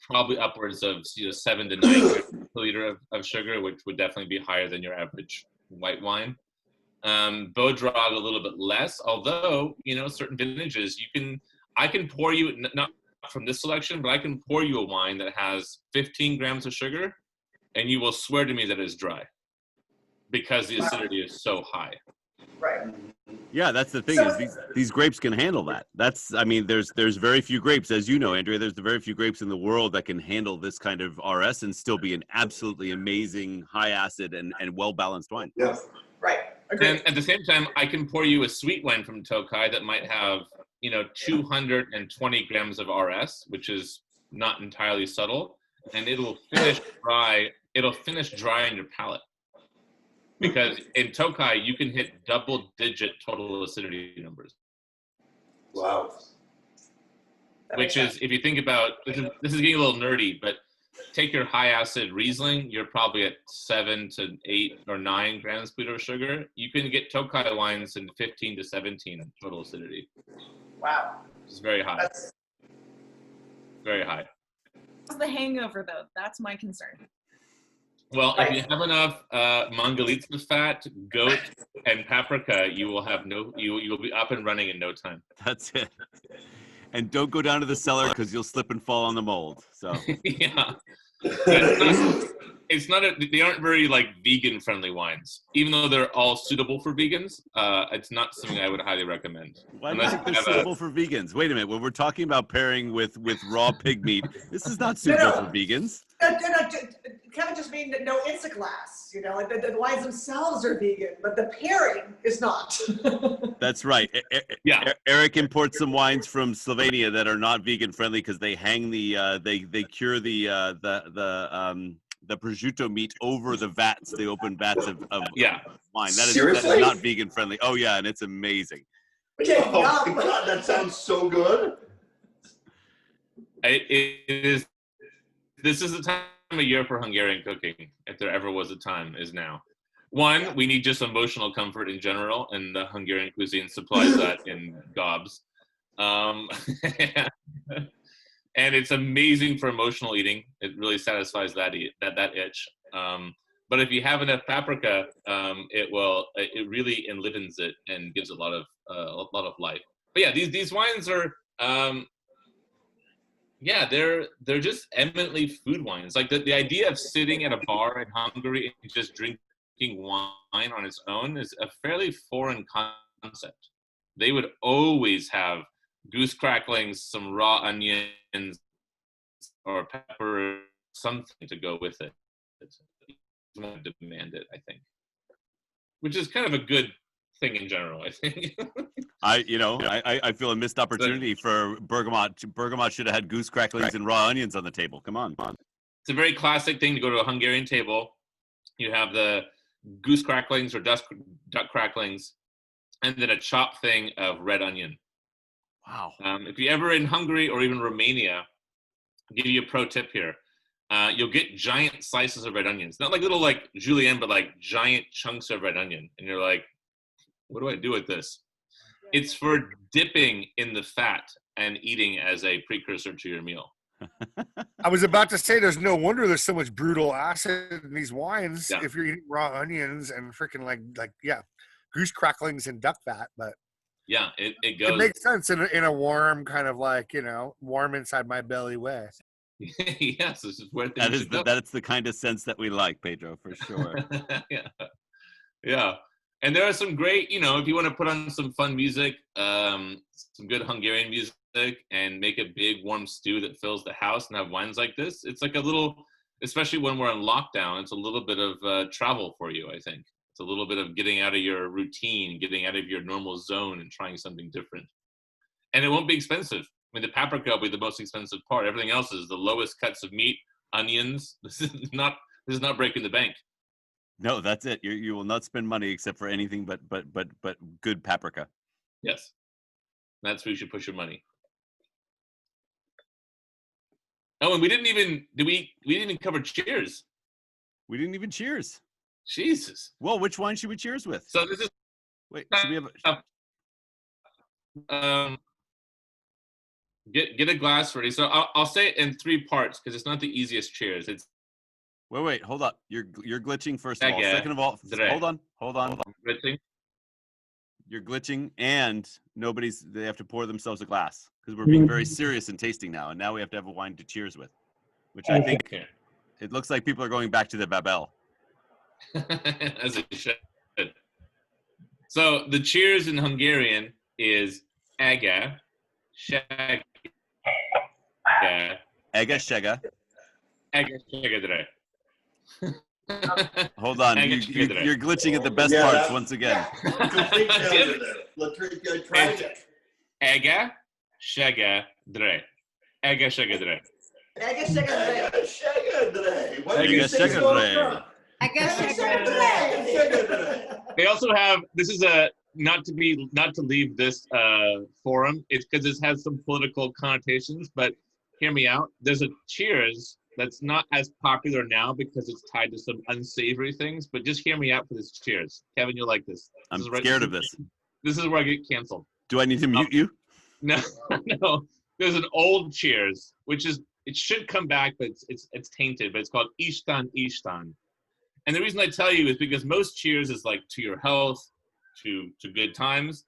probably upwards of 7 to 9 grams per liter of sugar, which would definitely be higher than your average white wine. Bodrog a little bit less, although certain vintages I can pour you, not from this selection, but I can pour you a wine that has 15 grams of sugar, and you will swear to me that it's dry because the acidity is so high. Right. Yeah, that's the thing, is these grapes can handle that. There's very few grapes, as you know, Andrea, there's very few grapes in the world that can handle this kind of RS and still be an absolutely amazing high acid and well-balanced wine. Yeah. Right. Agreed. And at the same time, I can pour you a sweet wine from Tokai that might have, 220 grams of RS, which is not entirely subtle, and it'll finish dry. It'll finish dry in your palate. Because in Tokai, you can hit double-digit total acidity numbers. Wow. Which is, if you think about, this is getting a little nerdy, but take your high acid Riesling, you're probably at 7 to 8 or 9 grams per liter of sugar. You can get Tokai wines in 15 to 17 total acidity. Wow. It's very high. That's, Very high. What's the hangover though? That's my concern. Well, if you have enough mangalitsa fat, goat, and paprika, you will be up and running in no time. That's it. And don't go down to the cellar because you'll slip and fall on the mold. So Yeah. They aren't very vegan friendly wines, even though they're all suitable for vegans. It's not something I would highly recommend. why do you think they're suitable for vegans? Wait a minute. When we're talking about pairing with raw pig meat, this is not suitable for vegans. Kevin just mean that no Instaglass, the wines themselves are vegan, but the pairing is not. That's right. Yeah. Eric imports some wines from Slovenia that are not vegan friendly because they hang they cure the prosciutto meat over the vats, the open vats of wine. That is not vegan friendly. Oh yeah, and it's amazing. Oh my God, that sounds so good. It is. This is the time of year for Hungarian cooking, if there ever was a time, is now. One, we need just emotional comfort in general, and the Hungarian cuisine supplies that in gobs. And it's amazing for emotional eating. It really satisfies that itch. But if you have enough paprika, it really enlivens it and gives it a lot of life. But yeah, these wines are. They're just eminently food wines. Like the idea of sitting at a bar in Hungary and just drinking wine on its own is a fairly foreign concept. They would always have goose cracklings, some raw onions, or pepper, something to go with it. It's want to demand it, I think, which is kind of a good thing in general, I think. I feel a missed opportunity for Bergamot. Bergamot should have had goose cracklings and raw onions on the table. Come on. It's a very classic thing to go to a Hungarian table. You have the goose cracklings or duck cracklings, and then a chopped thing of red onion. Wow. If you're ever in Hungary or even Romania, I'll give you a pro tip here. You'll get giant slices of red onions. Not like little julienne, but giant chunks of red onion. And you're like, what do I do with this? It's for dipping in the fat and eating as a precursor to your meal. I was about to say, there's no wonder there's so much brutal acid in these wines if you're eating raw onions and freaking goose cracklings and duck fat. But yeah, it goes. It makes sense in a warm kind of warm inside my belly way. Yes, this is where that's the kind of sense that we like, Pedro, for sure. Yeah. And there are some great, if you want to put on some fun music, some good Hungarian music, and make a big warm stew that fills the house and have wines like this, it's like a little, especially when we're on lockdown, it's a little bit of travel for you, I think. It's a little bit of getting out of your routine, getting out of your normal zone and trying something different. And it won't be expensive. I mean, the paprika will be the most expensive part. Everything else is the lowest cuts of meat, onions. This is not breaking the bank. No, that's it. You will not spend money except for anything but good paprika. Yes, that's where you should push your money. Oh, and we didn't even cover cheers. We didn't even cheers. Jesus. Well, which wine should we cheers with? So this is. Wait, should we have get a glass ready. So I'll say it in 3 parts because it's not the easiest cheers. It's. Wait, hold up. You're glitching first of all. Second of all, hold on. Glitching. You're glitching, and they have to pour themselves a glass because we're being very serious in tasting now, and now we have to have a wine to cheers with, which I think it looks like people are going back to the Babel. As it should. So the cheers in Hungarian is Ega, Shega. Ega, Shega. Ega, Shega. Hold on, Ege you're glitching at the best Yeah, parts that- once again. Complete failure there. Let's try again. Ege shege dre. Ege shege dre. Ege shege dre. Shega dre. Why did Ege you say shega so dre. drunk? I guess Ege I shege agree. dre. Shega dre. They also have, this is not to leave this forum, it's because this has some political connotations, but hear me out. There's a cheers that's not as popular now because it's tied to some unsavory things, but just hear me out for this cheers. Kevin, you'll like this. I'm scared of this. This is where I get canceled. Do I need to mute you? No, no. There's an old cheers, which is, it should come back, but it's tainted, but it's called Ishtan Ishtan. And the reason I tell you is because most cheers is like to your health, to good times.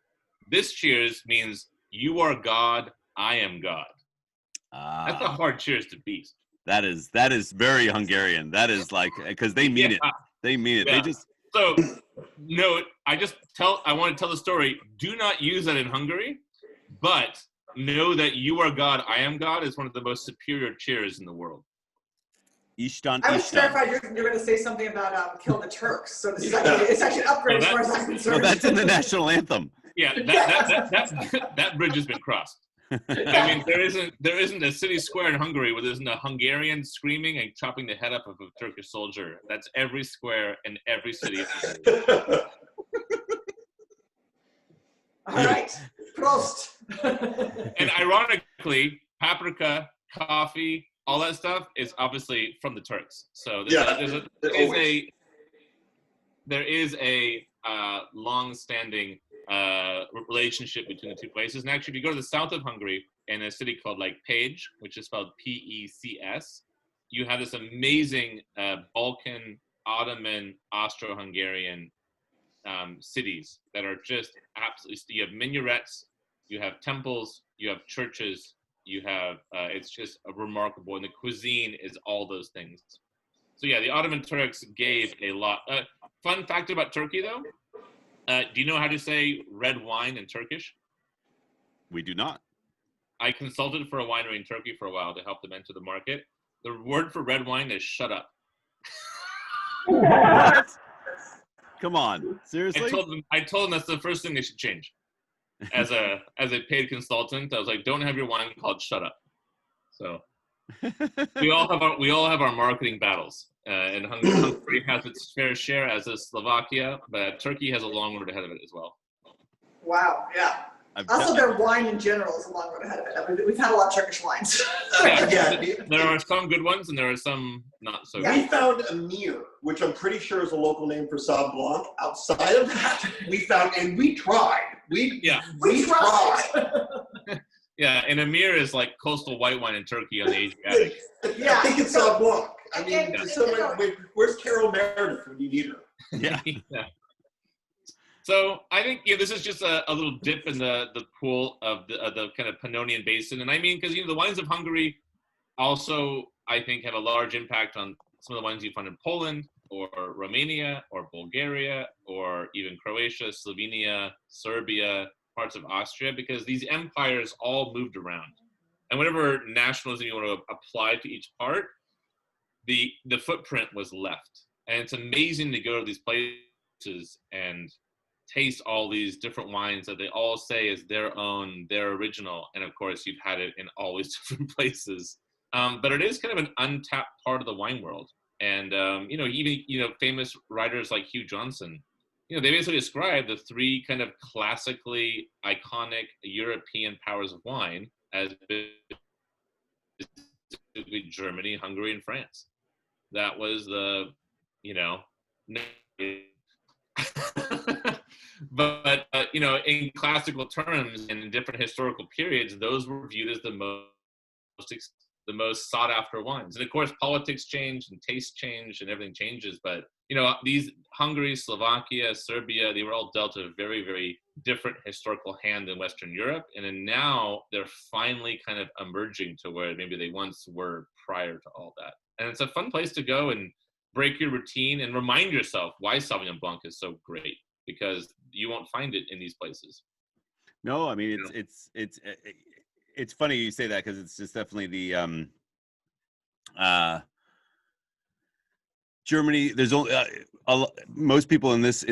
This cheers means you are God, I am God. That's a hard cheers to beat. That is very Hungarian. That is like, because they mean it. They mean it. Yeah. They just. So, no, I want to tell the story. Do not use that in Hungary, but know that you are God, I am God is one of the most superior cheers in the world. Ishtan I was Ishtan. terrified you're going to say something about kill the Turks. So this is actually an upgrade as far as I'm No, concerned. that's in the national anthem. Yeah, that bridge has been crossed. I mean, there isn't a city square in Hungary where there isn't a Hungarian screaming and chopping the head off of a Turkish soldier. That's every square in every city. All right. Prost. And ironically, paprika, coffee, all that stuff is obviously from the Turks. So there is a long-standing relationship between the two places. And actually, if you go to the south of Hungary in a city called like Pécs, which is spelled P-E-C-S, you have this amazing Balkan, Ottoman, Austro-Hungarian cities that are just absolutely, you have minarets, you have temples, you have churches, you have, it's just a remarkable, and the cuisine is all those things. So yeah, the Ottoman Turks gave a lot. Fun fact about Turkey though, do you know how to say red wine in Turkish? We do not. I consulted for a winery in Turkey for a while to help them enter the market. The word for red wine is shut up. What? Come on, seriously? I told them that's the first thing they should change. As a paid consultant, I was like, don't have your wine called shut up. So we all have our marketing battles. And Hungary has its fair share, as does Slovakia, but Turkey has a long road ahead of it as well. Wow. Yeah. Also, their wine in general is a long road ahead of it. I mean, we've had a lot of Turkish wines. Yeah, there are some good ones, and there are some not so good. We found a Mir, which I'm pretty sure is a local name for Sauv Blanc. Outside of that, we found, and we tried. We tried. Yeah, and Amir is like coastal white wine in Turkey on the Adriatic. Yeah, I think it's Sauv Blanc. I mean, where's Carol Meredith when you need her? Yeah. Yeah. So I think this is just a little dip in the pool of the kind of Pannonian Basin, and I mean because the wines of Hungary also I think have a large impact on some of the wines you find in Poland or Romania or Bulgaria or even Croatia, Slovenia, Serbia, parts of Austria, because these empires all moved around, and whatever nationalism you want to apply to each part, the footprint was left, and it's amazing to go to these places and taste all these different wines that they all say is their own, their original. And of course, you've had it in all these different places. But it is kind of an untapped part of the wine world. And, even famous writers like Hugh Johnson, they basically describe the three kind of classically iconic European powers of wine as Germany, Hungary, and France. That was But in classical terms and in different historical periods, those were viewed as the most sought after wines. And of course, politics change and taste change and everything changes. But these Hungary, Slovakia, Serbia, they were all dealt a very, very different historical hand in Western Europe. And then now they're finally kind of emerging to where maybe they once were prior to all that. And it's a fun place to go and break your routine and remind yourself why Sauvignon Blanc is so great, because you won't find it in these places. No, I mean it's funny you say that, because it's just definitely the Germany, there's only most people in this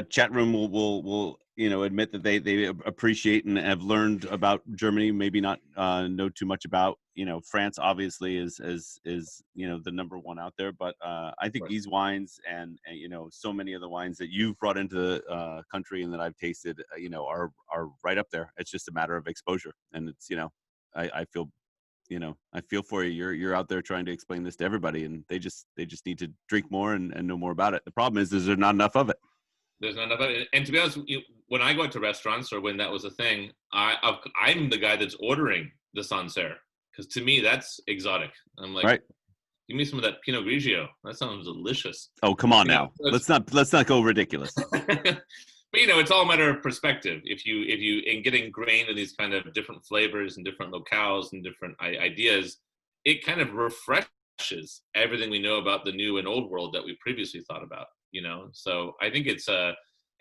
chat room will admit that they appreciate and have learned about Germany. Maybe not know too much about France. Obviously, is the number one out there. But I think these wines and so many of the wines that you've brought into the country and that I've tasted are right up there. It's just a matter of exposure, and it's I feel. I feel for you. You're out there trying to explain this to everybody, and they just need to drink more and know more about it. The problem is there's not enough of it. There's not enough of it. And to be honest, when I go out to restaurants or when that was a thing, I'm the guy that's ordering the Sancerre because to me that's exotic. I'm like, give me some of that Pinot Grigio. That sounds delicious. Oh, come on now. Let's not go ridiculous. But it's all a matter of perspective. If you get ingrained in these kind of different flavors and different locales and different ideas, it kind of refreshes everything we know about the new and old world that we previously thought about. So I think it's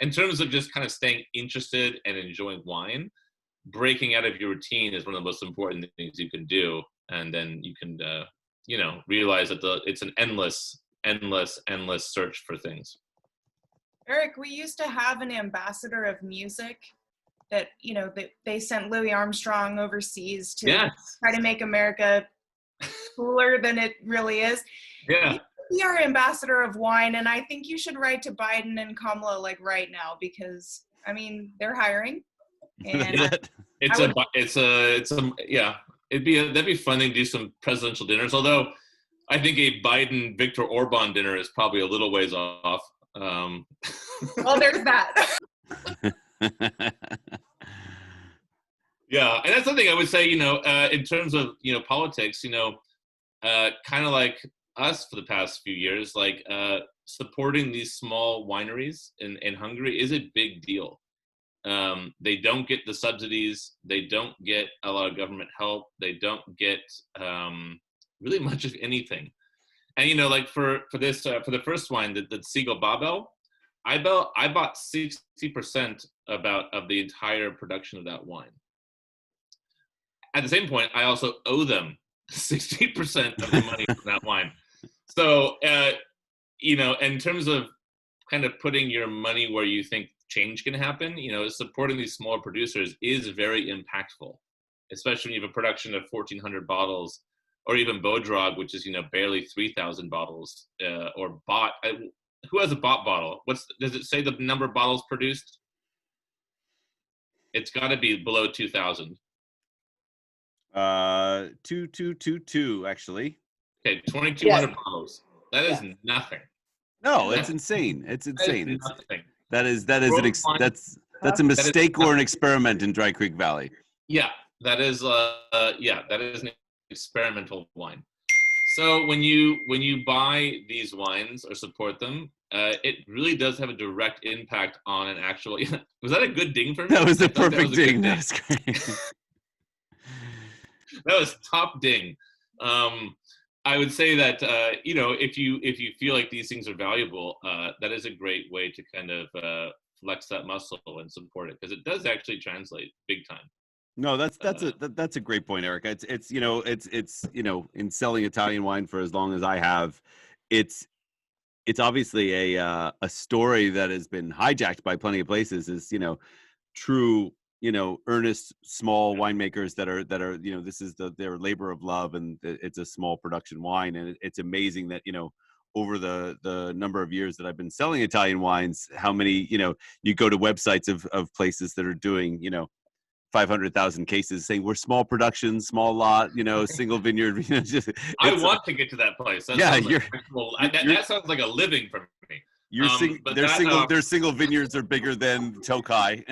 in terms of just kind of staying interested and enjoying wine, breaking out of your routine is one of the most important things you can do, and then you can realize that it's an endless search for things. Eric, we used to have an ambassador of music that, they sent Louis Armstrong overseas to try to make America cooler than it really is. Yeah. We are ambassador of wine, and I think you should write to Biden and Kamala right now because, they're hiring. And that'd be fun to do some presidential dinners. Although I think a Biden Viktor Orban dinner is probably a little ways off. Well, there's that. Yeah, and that's something I would say, in terms of politics, kind of like us for the past few years, supporting these small wineries in Hungary is a big deal. They don't get the subsidies, they don't get a lot of government help, they don't get really much of anything. And for this for the first wine, the Siegel Babel, I bought 60% of the entire production of that wine. At the same point, I also owe them 60% of the money from that wine. So in terms of kind of putting your money where you think change can happen, supporting these small producers is very impactful, especially when you have a production of 1,400 bottles. Or even Bodrog, which is barely 3,000 bottles, or bought. Who has a bought bottle? Does it say the number of bottles produced? It's got to be below 2,000. 2222 actually. Okay, 2,200 bottles. That is nothing. No, it's insane. It's insane. That is nothing. That's a mistake or an experiment in Dry Creek Valley. Yeah, that is an experimental wine. So when you buy these wines or support them, it really does have a direct impact on an actual. Was that a good ding for me? That was a perfect ding. That was great. That was top ding. I would say that if you feel like these things are valuable, that is a great way to kind of flex that muscle and support it because it does actually translate big time. No, that's a great point, Eric. It's in selling Italian wine for as long as I have, it's obviously a story that has been hijacked by plenty of places. Is true earnest small winemakers that are this is their labor of love, and it's a small production wine, and it's amazing that over the number of years that I've been selling Italian wines, how many you go to websites of places that are doing 500,000 cases saying we're small production, small lot, single vineyard. I want to get to that place. That that sounds like a living for me. Their single vineyards are bigger than Tokai,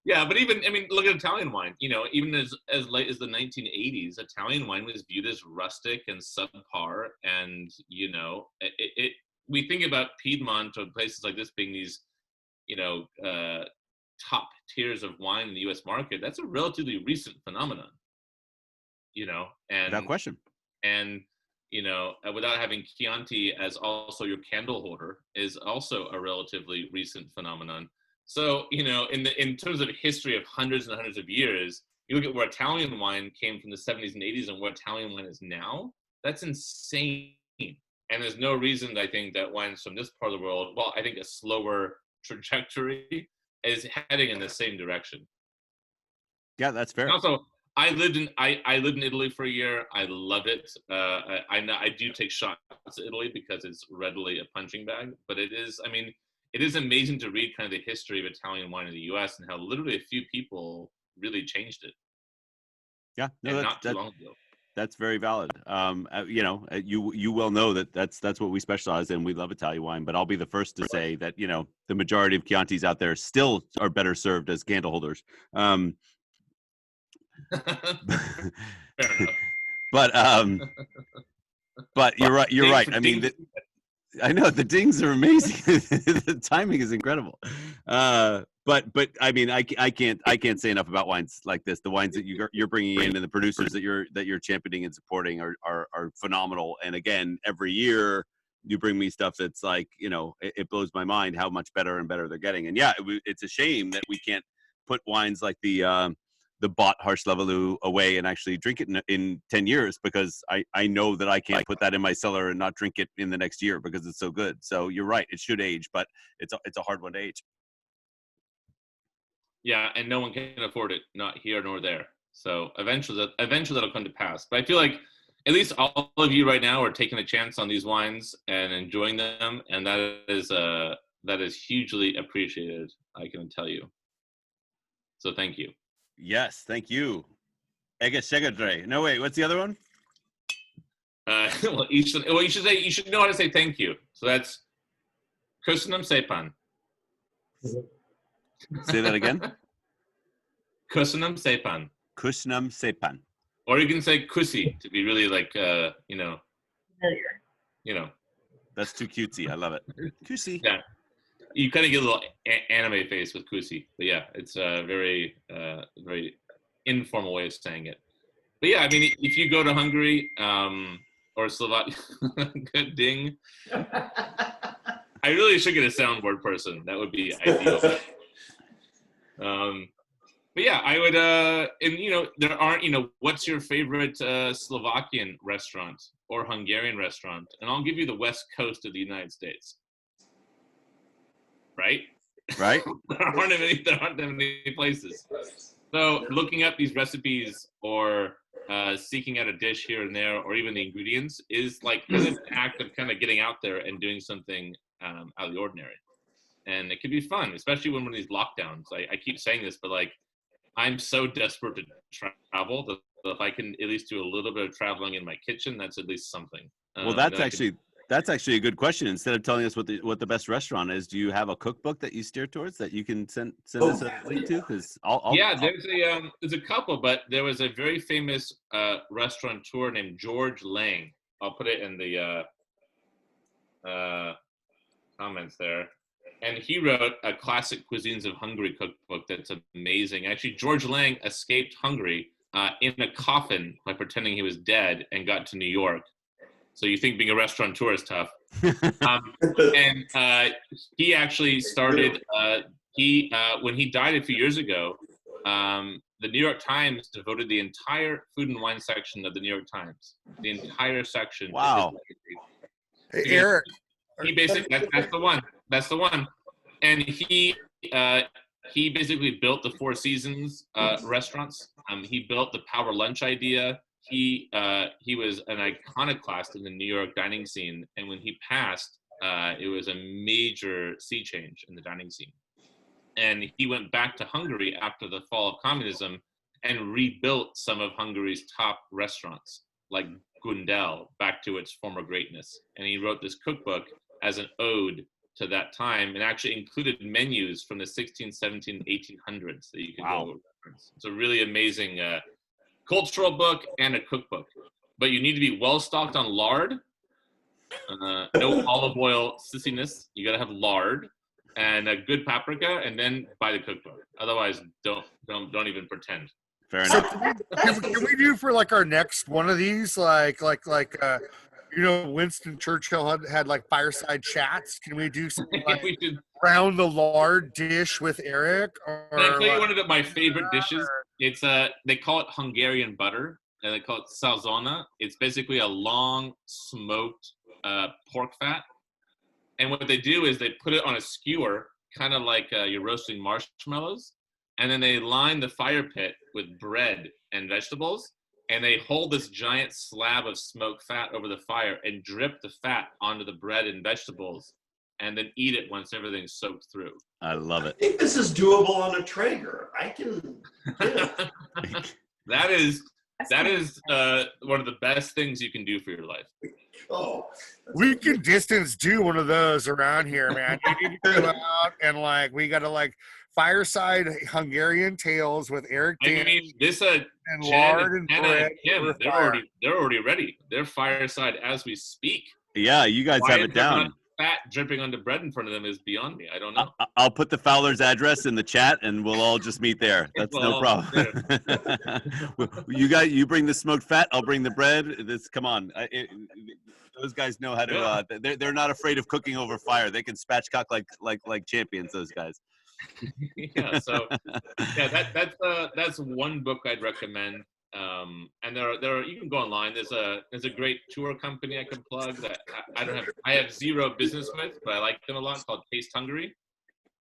Yeah, but even look at Italian wine. Even as late as the 1980s, Italian wine was viewed as rustic and subpar, and we think about Piedmont or places like this being these, top tiers of wine in the U.S. market. That's a relatively recent phenomenon, and without question. And without having Chianti as also your candle holder is also a relatively recent phenomenon. So in terms of history of hundreds and hundreds of years, you look at where Italian wine came from the 70s and 80s and what Italian wine is now. That's insane. And there's no reason, I think, that wines from this part of the world, well, I think a slower trajectory is heading in the same direction. Yeah, that's fair. And also, I lived in Italy for a year. I loved it. I do take shots at Italy because it's readily a punching bag. But it is amazing to read kind of the history of Italian wine in the U.S. and how literally a few people really changed it. Yeah, no, and not too long ago. That's very valid. You well know that's what we specialize in. We love Italian wine, but I'll be the first to say that the majority of Chiantis out there still are better served as candle holders. But you're right. You're right. I mean, I know the dings are amazing. The timing is incredible. But I mean, I can't say enough about wines like this. The wines that you're bringing in and the producers that you're championing and supporting are phenomenal. And again, every year you bring me stuff that's like, it blows my mind how much better and better they're getting. And yeah, it's a shame that we can't put wines like the Bott Harsh Levallois away and actually drink it in 10 years, because I know that I can't put that in my cellar and not drink it in the next year because it's so good. So you're right, it should age, but it's a hard one to age. Yeah, and no one can afford it, not here nor there. So eventually that'll come to pass. But I feel like at least all of you right now are taking a chance on these wines and enjoying them, and that is hugely appreciated, I can tell you. So thank you. Yes, thank you. No, wait, what's the other one? You should know how to say thank you. So that's Köszönöm szépen. Say that again. Köszönöm szépen. Köszönöm szépen. Or you can say kusi to be really like That's too cutesy. I love it. Kusi. Yeah. You kind of get a little anime face with kusi, but yeah, it's a very informal way of saying it. But yeah, I mean, if you go to Hungary or Slovakia, good ding. I really should get a soundboard person. That would be ideal. But yeah, I would. There aren't. What's your favorite Slovakian restaurant or Hungarian restaurant? And I'll give you the West Coast of the United States. Right? Right. There aren't that many places. So looking up these recipes or seeking out a dish here and there, or even the ingredients, is like an act of kind of getting out there and doing something out of the ordinary. And it can be fun, especially when we're in these lockdowns. I keep saying this, but like, I'm so desperate to travel that if I can at least do a little bit of traveling in my kitchen, that's at least something. Well, that's actually a good question. Instead of telling us what the best restaurant is, do you have a cookbook that you steer towards that you can send us a link to? Because there's a couple, but there was a very famous restaurateur named George Lang. I'll put it in the comments there. And he wrote a classic cuisines of Hungary cookbook that's amazing. Actually, George Lang escaped Hungary in a coffin by pretending he was dead and got to New York. So you think being a restaurateur is tough. And he actually started, when he died a few years ago, the New York Times devoted the entire food and wine section of the New York Times. The entire section. Wow. Hey, Eric. He basically, that's the one. And he basically built the Four Seasons restaurants. He built the Power Lunch idea. He was an iconoclast in the New York dining scene, and when he passed, it was a major sea change in the dining scene. And he went back to Hungary after the fall of communism and rebuilt some of Hungary's top restaurants, like Gundel, back to its former greatness. And he wrote this cookbook as an ode to that time, and actually included menus from the 16, 17, 1800s that you can go reference. It's a really amazing cultural book and a cookbook. But you need to be well stocked on lard, no olive oil sissiness. You got to have lard and a good paprika, and then buy the cookbook. Otherwise, don't even pretend. Fair enough. Can we do for like our next one of these, Winston Churchill had like fireside chats? Can we do something like round the lard dish with Eric? Can I tell you one of my favorite dishes? It's they call it Hungarian butter, and they call it salzona. It's basically a long smoked pork fat. And what they do is they put it on a skewer, kind of like you're roasting marshmallows. And then they line the fire pit with bread and vegetables. And they hold this giant slab of smoked fat over the fire and drip the fat onto the bread and vegetables, and then eat it once everything's soaked through. I love it. I think this is doable on a Traeger. I can. Yeah. That is one of the best things you can do for your life. Oh, We can distance do one of those around here, man. You need to go out and we got to fireside Hungarian tales with Eric I Dan mean, this and Jen lard and Hannah bread. Kim, over they're fire. already ready. They're fireside as we speak. Yeah, you guys Why have is it there down. not fat dripping onto bread in front of them is beyond me. I don't know. I'll put the Fowler's address in the chat, and we'll all just meet there. That's We'll no all problem. You bring the smoked fat. I'll bring the bread. Come on. Those guys know how to. They're not afraid of cooking over fire. They can spatchcock like champions. Those guys. Yeah. So yeah, that's one book I'd recommend. And there are you can go online. There's a great tour company I can plug that I have zero business with, but I like them a lot, called Taste Hungary,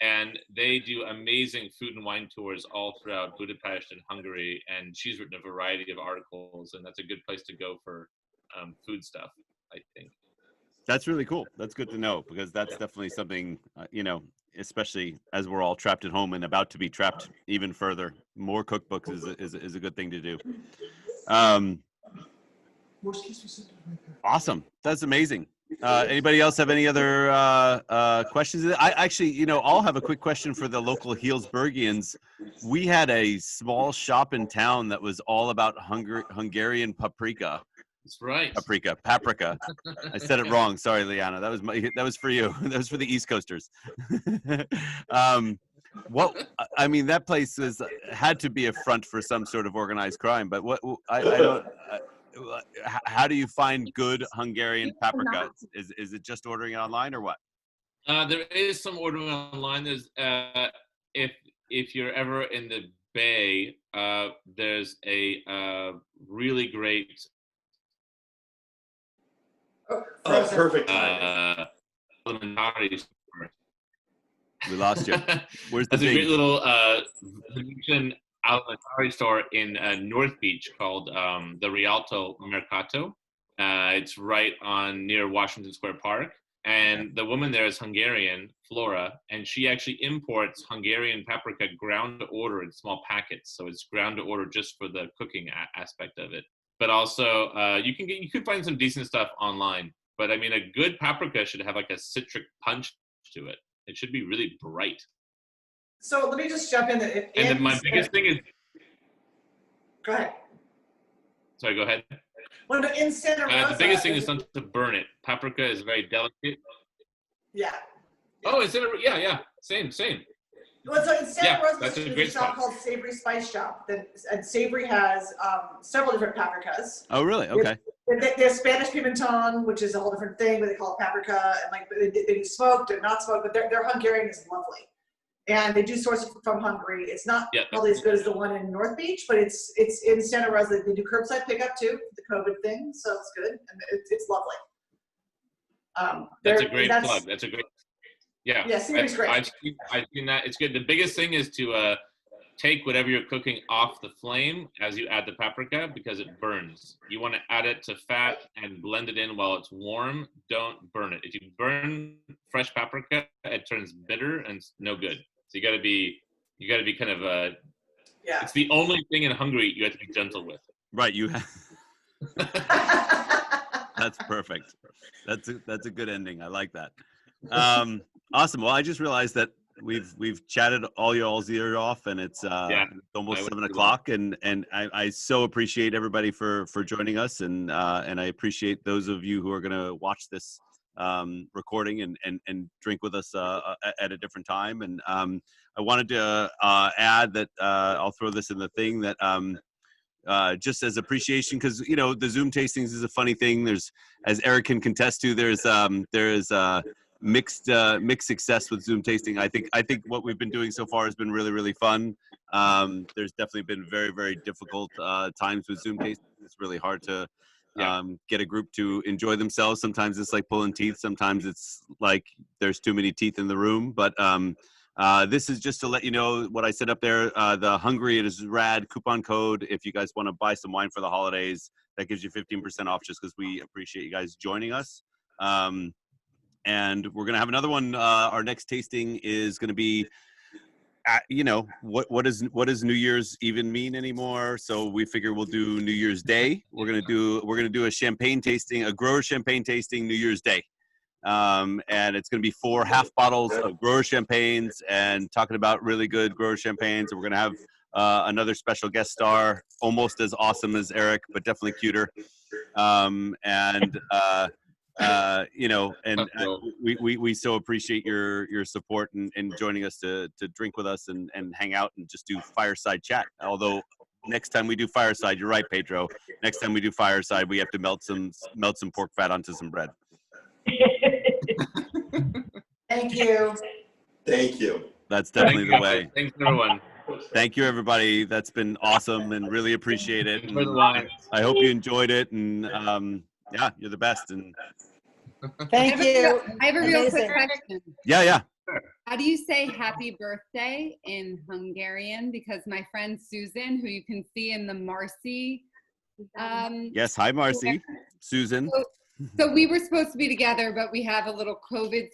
and they do amazing food and wine tours all throughout Budapest and Hungary. And she's written a variety of articles, and that's a good place to go for food stuff, I think. That's really cool. That's good to know, because that's definitely something, especially as we're all trapped at home and about to be trapped even further. More cookbooks is a good thing to do. Awesome. That's amazing. Anybody else have any other questions? I actually, I'll have a quick question for the local Healdsburgians. We had a small shop in town that was all about Hungarian paprika. That's right. Paprika. I said it wrong. Sorry, Liana. That was for you. That was for the East Coasters. That place had to be a front for some sort of organized crime. But how do you find good Hungarian paprika? Is it just ordering it online or what? There is some ordering online. There's if you're ever in the Bay, there's a really great. Perfect. We lost you. Where's the There's a great little Venetian alimentari store in North Beach called the Rialto Mercato. It's right near Washington Square Park. And the woman there is Hungarian, Flora, and she actually imports Hungarian paprika ground to order in small packets. So it's ground to order just for the cooking aspect of it. But also, you can find some decent stuff online. But I mean, a good paprika should have a citric punch to it. It should be really bright. So let me just jump in. And then my biggest thing is. Go ahead. Sorry, go ahead. Well, in Santa Rosa, the biggest thing is not to burn it. Paprika is very delicate. Yeah. Oh, it's yeah. Same. Well, so in Santa Rosa, that's a there's great a shop spot. called Savory Spice Shop, and Savory has several different paprikas. Oh, really? Okay. There's Spanish pimenton, which is a whole different thing, but they call it paprika, and they do smoked and not smoked, but their Hungarian is lovely. And they do source it from Hungary. It's not probably as good as the one in North Beach, but it's in Santa Rosa. They do curbside pickup too, the COVID thing, so it's good, and it's lovely. That's a great plug. That's a great. Yeah. Yeah, Savory's great. I've seen that. It's good. The biggest thing is to take whatever you're cooking off the flame as you add the paprika, because it burns. You want to add it to fat and blend it in while it's warm. Don't burn it. If you burn fresh paprika, it turns bitter and it's no good. So you got to be kind of yeah. It's the only thing in Hungary you have to be gentle with. Right. That's perfect. That's a good ending. I like that. Awesome. Well, I just realized that we've chatted all y'all's ear off, and it's almost 7 o'clock, and I so appreciate everybody for joining us, and I appreciate those of you who are going to watch this recording and drink with us at a different time. And I wanted to add that I'll throw this in the thing that just as appreciation, because the Zoom tastings is a funny thing. There's, as Eric can contest to, there is mixed success with Zoom tasting. I think what we've been doing so far has been really, really fun. There's definitely been very, very difficult times with Zoom tasting. It's really hard to get a group to enjoy themselves. Sometimes it's like pulling teeth. Sometimes it's like there's too many teeth in the room. But this is just to let you know what I said up there. The Hungary, it is rad coupon code. If you guys want to buy some wine for the holidays, that gives you 15% off just because we appreciate you guys joining us. And we're going to have another one. Our next tasting is going to be, what does New Year's even mean anymore? So we figure we'll do New Year's Day. We're going to do a champagne tasting, a grower champagne tasting New Year's Day. And it's going to be 4 half bottles of grower champagnes and talking about really good grower champagnes. And we're going to have another special guest star, almost as awesome as Eric, but definitely cuter. We so appreciate your support and joining us to drink with us and hang out and just do fireside chat. Although next time we do fireside, you're right, Pedro. Next time we do fireside, we have to melt some pork fat onto some bread. Thank you. Thank you. That's definitely the way. Thanks, everyone. Thank you, everybody. That's been awesome and really appreciate it. Enjoy the wine. I hope you enjoyed it. And yeah, you're the best. And Thank you. I have a real Amazing. quick question. yeah. How do you say happy birthday in Hungarian? Because my friend Susan, who you can see in the Marcy. Yes. Hi, Marcy. Susan. So we were supposed to be together, but we have a little COVID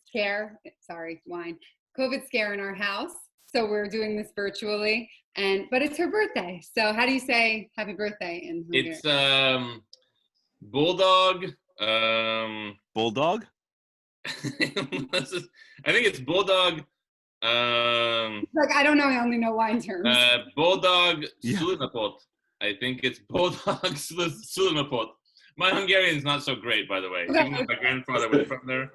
scare. Sorry, wine. COVID scare in our house. So we're doing this virtually, but it's her birthday. So how do you say happy birthday in Hungarian? It's bulldog. Bulldog? I think it's bulldog. Like, I don't know. I only know wine terms. Bulldog Yeah. Sulinapot. I think it's bulldog Sulinapot. My Hungarian's not so great, by the way. Even though my grandfather was from there.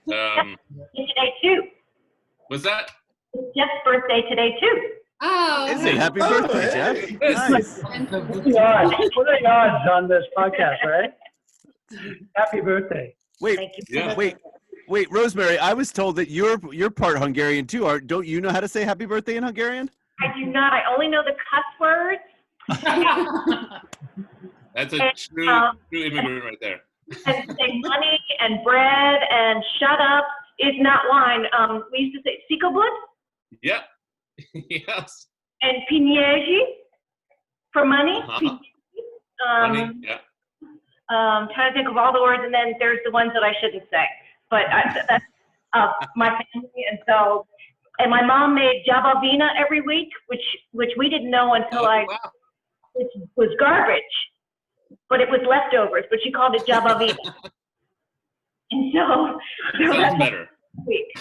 Today too. Was that? It's Jeff's birthday today too. Oh, Is it? Happy birthday, Jeff. Nice. What are the odds on this podcast, right? Happy birthday. Wait, Thank you. Yeah. wait, Rosemary, I was told that you're part Hungarian too. Don't you know how to say happy birthday in Hungarian? I do not. I only know the cuss words. That's a true immigrant right there. And say money and bread and shut up is not wine. We used to say sikobud Yeah. Yes. and pinierzy for money. Uh-huh. Money. Yeah. Trying to think of all the words, and then there's the ones that I shouldn't say. But that's my family, and my mom made jabavina every week, which we didn't know until Wow. which was garbage, but it was leftovers. But she called it jabavina, and so Sounds that's better. week.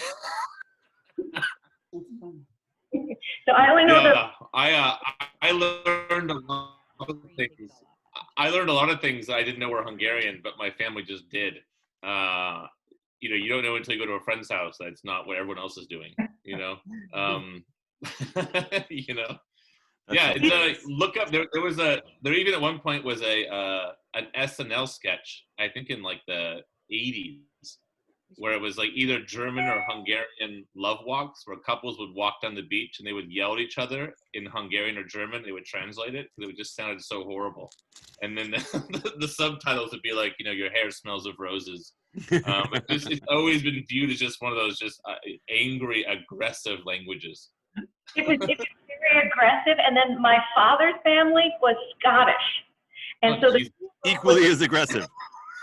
So I only know Yeah. I learned a lot of things. I learned a lot of things I didn't know were Hungarian, but my family just did. You don't know until you go to a friend's house that's not what everyone else is doing. You know. You know. Yeah, it's look up. There even at one point was an SNL sketch. I think in like the 80s, where it was like either German or Hungarian love walks, where couples would walk down the beach and they would yell at each other in Hungarian or German. They would translate it because it just sounded so horrible. And then the subtitles would be like, your hair smells of roses. It's always been viewed as just one of those just angry, aggressive languages. it was very aggressive. And then my father's family was Scottish, and so Equally as aggressive.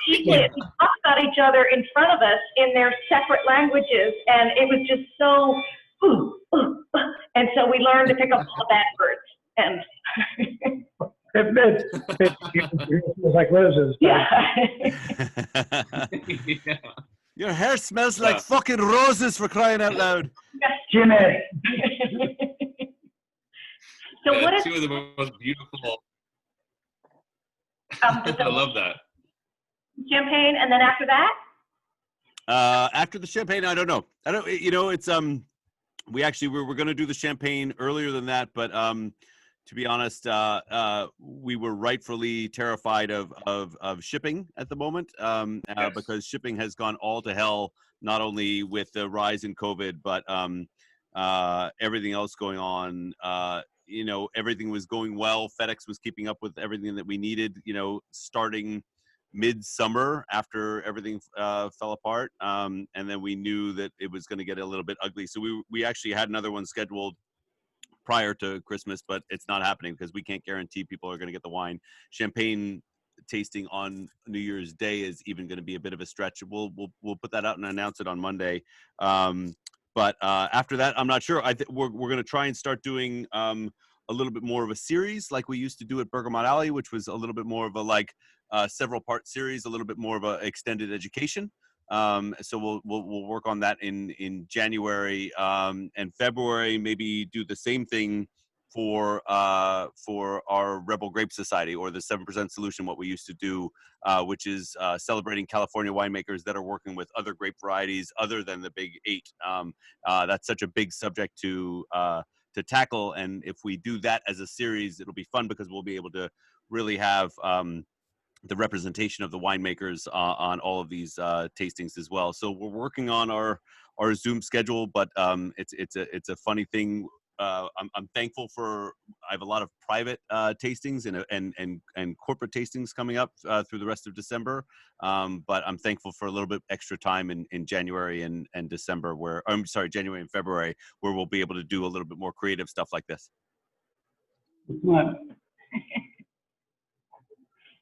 equally we talked about each other in front of us in their separate languages, and it was just so. And so we learned to pick up all the bad words. And It's like roses. yeah. Yeah. Your hair smells like fucking roses, for crying out loud. Jimmy. So Yeah, what is two of the most beautiful. I love that. champagne, and then after that? After the champagne, I don't know. It's we're going to do the champagne earlier than that, but to be honest, we were rightfully terrified of shipping at the moment, Yes. because shipping has gone all to hell, not only with the rise in COVID, but everything else going on. everything was going well. FedEx was keeping up with everything that we needed, starting mid-summer after everything fell apart. And then we knew that it was going to get a little bit ugly. So we actually had another one scheduled prior to Christmas, but it's not happening because we can't guarantee people are going to get the wine. Champagne tasting on New Year's Day is even going to be a bit of a stretch. We'll put that out and announce it on Monday. But after that, I'm not sure. We're going to try and start doing a little bit more of a series like we used to do at Bergamot Alley, which was a little bit more of a several part series, a little bit more of a extended education. So we'll work on that in January and February. Maybe do the same thing for our Rebel Grape Society, or the 7% Solution, what we used to do, which is celebrating California winemakers that are working with other grape varieties other than the big 8. That's such a big subject to tackle, and if we do that as a series, it'll be fun because we'll be able to really have the representation of the winemakers on all of these tastings as well. So we're working on our Zoom schedule, but it's a funny thing. I'm thankful for, I have a lot of private tastings and corporate tastings coming up through the rest of December. But I'm thankful for a little bit extra time in January and December, January and February, where we'll be able to do a little bit more creative stuff like this.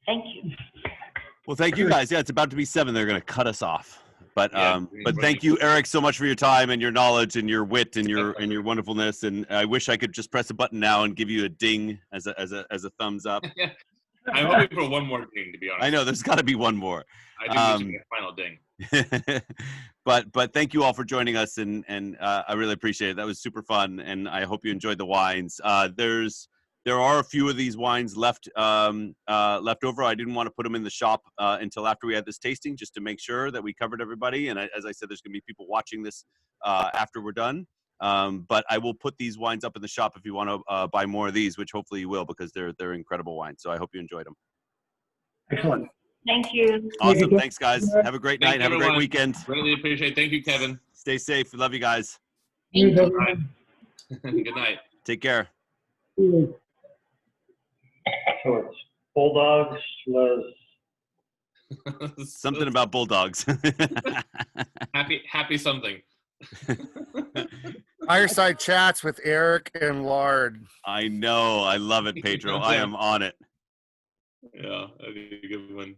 Thank you. Well, thank you guys. Yeah, it's about to be 7. They're going to cut us off. But thank you, Eric, so much for your time and your knowledge and your wit and your wonderfulness. And I wish I could just press a button now and give you a ding as a thumbs up. I'm hoping for one more ding, to be honest. I know there's got to be one more. I think this will be a final ding. But thank you all for joining us, and I really appreciate it. That was super fun, and I hope you enjoyed the wines. There are a few of these wines left over. I didn't want to put them in the shop until after we had this tasting, just to make sure that we covered everybody. And as I said, there's going to be people watching this after we're done. But I will put these wines up in the shop if you want to buy more of these, which hopefully you will, because they're incredible wines. So I hope you enjoyed them. Excellent. Thank you. Awesome. Thanks, guys. Have a great night. Have a great weekend. Really appreciate it. Thank you, Kevin. Stay safe. We love you guys. Thank you. Good night. Take care. So it's Bulldogs Something about bulldogs. happy something. Fireside chats with Eric and Lard. I know. I love it, Pedro. I am on it. Yeah, that'd be a good one.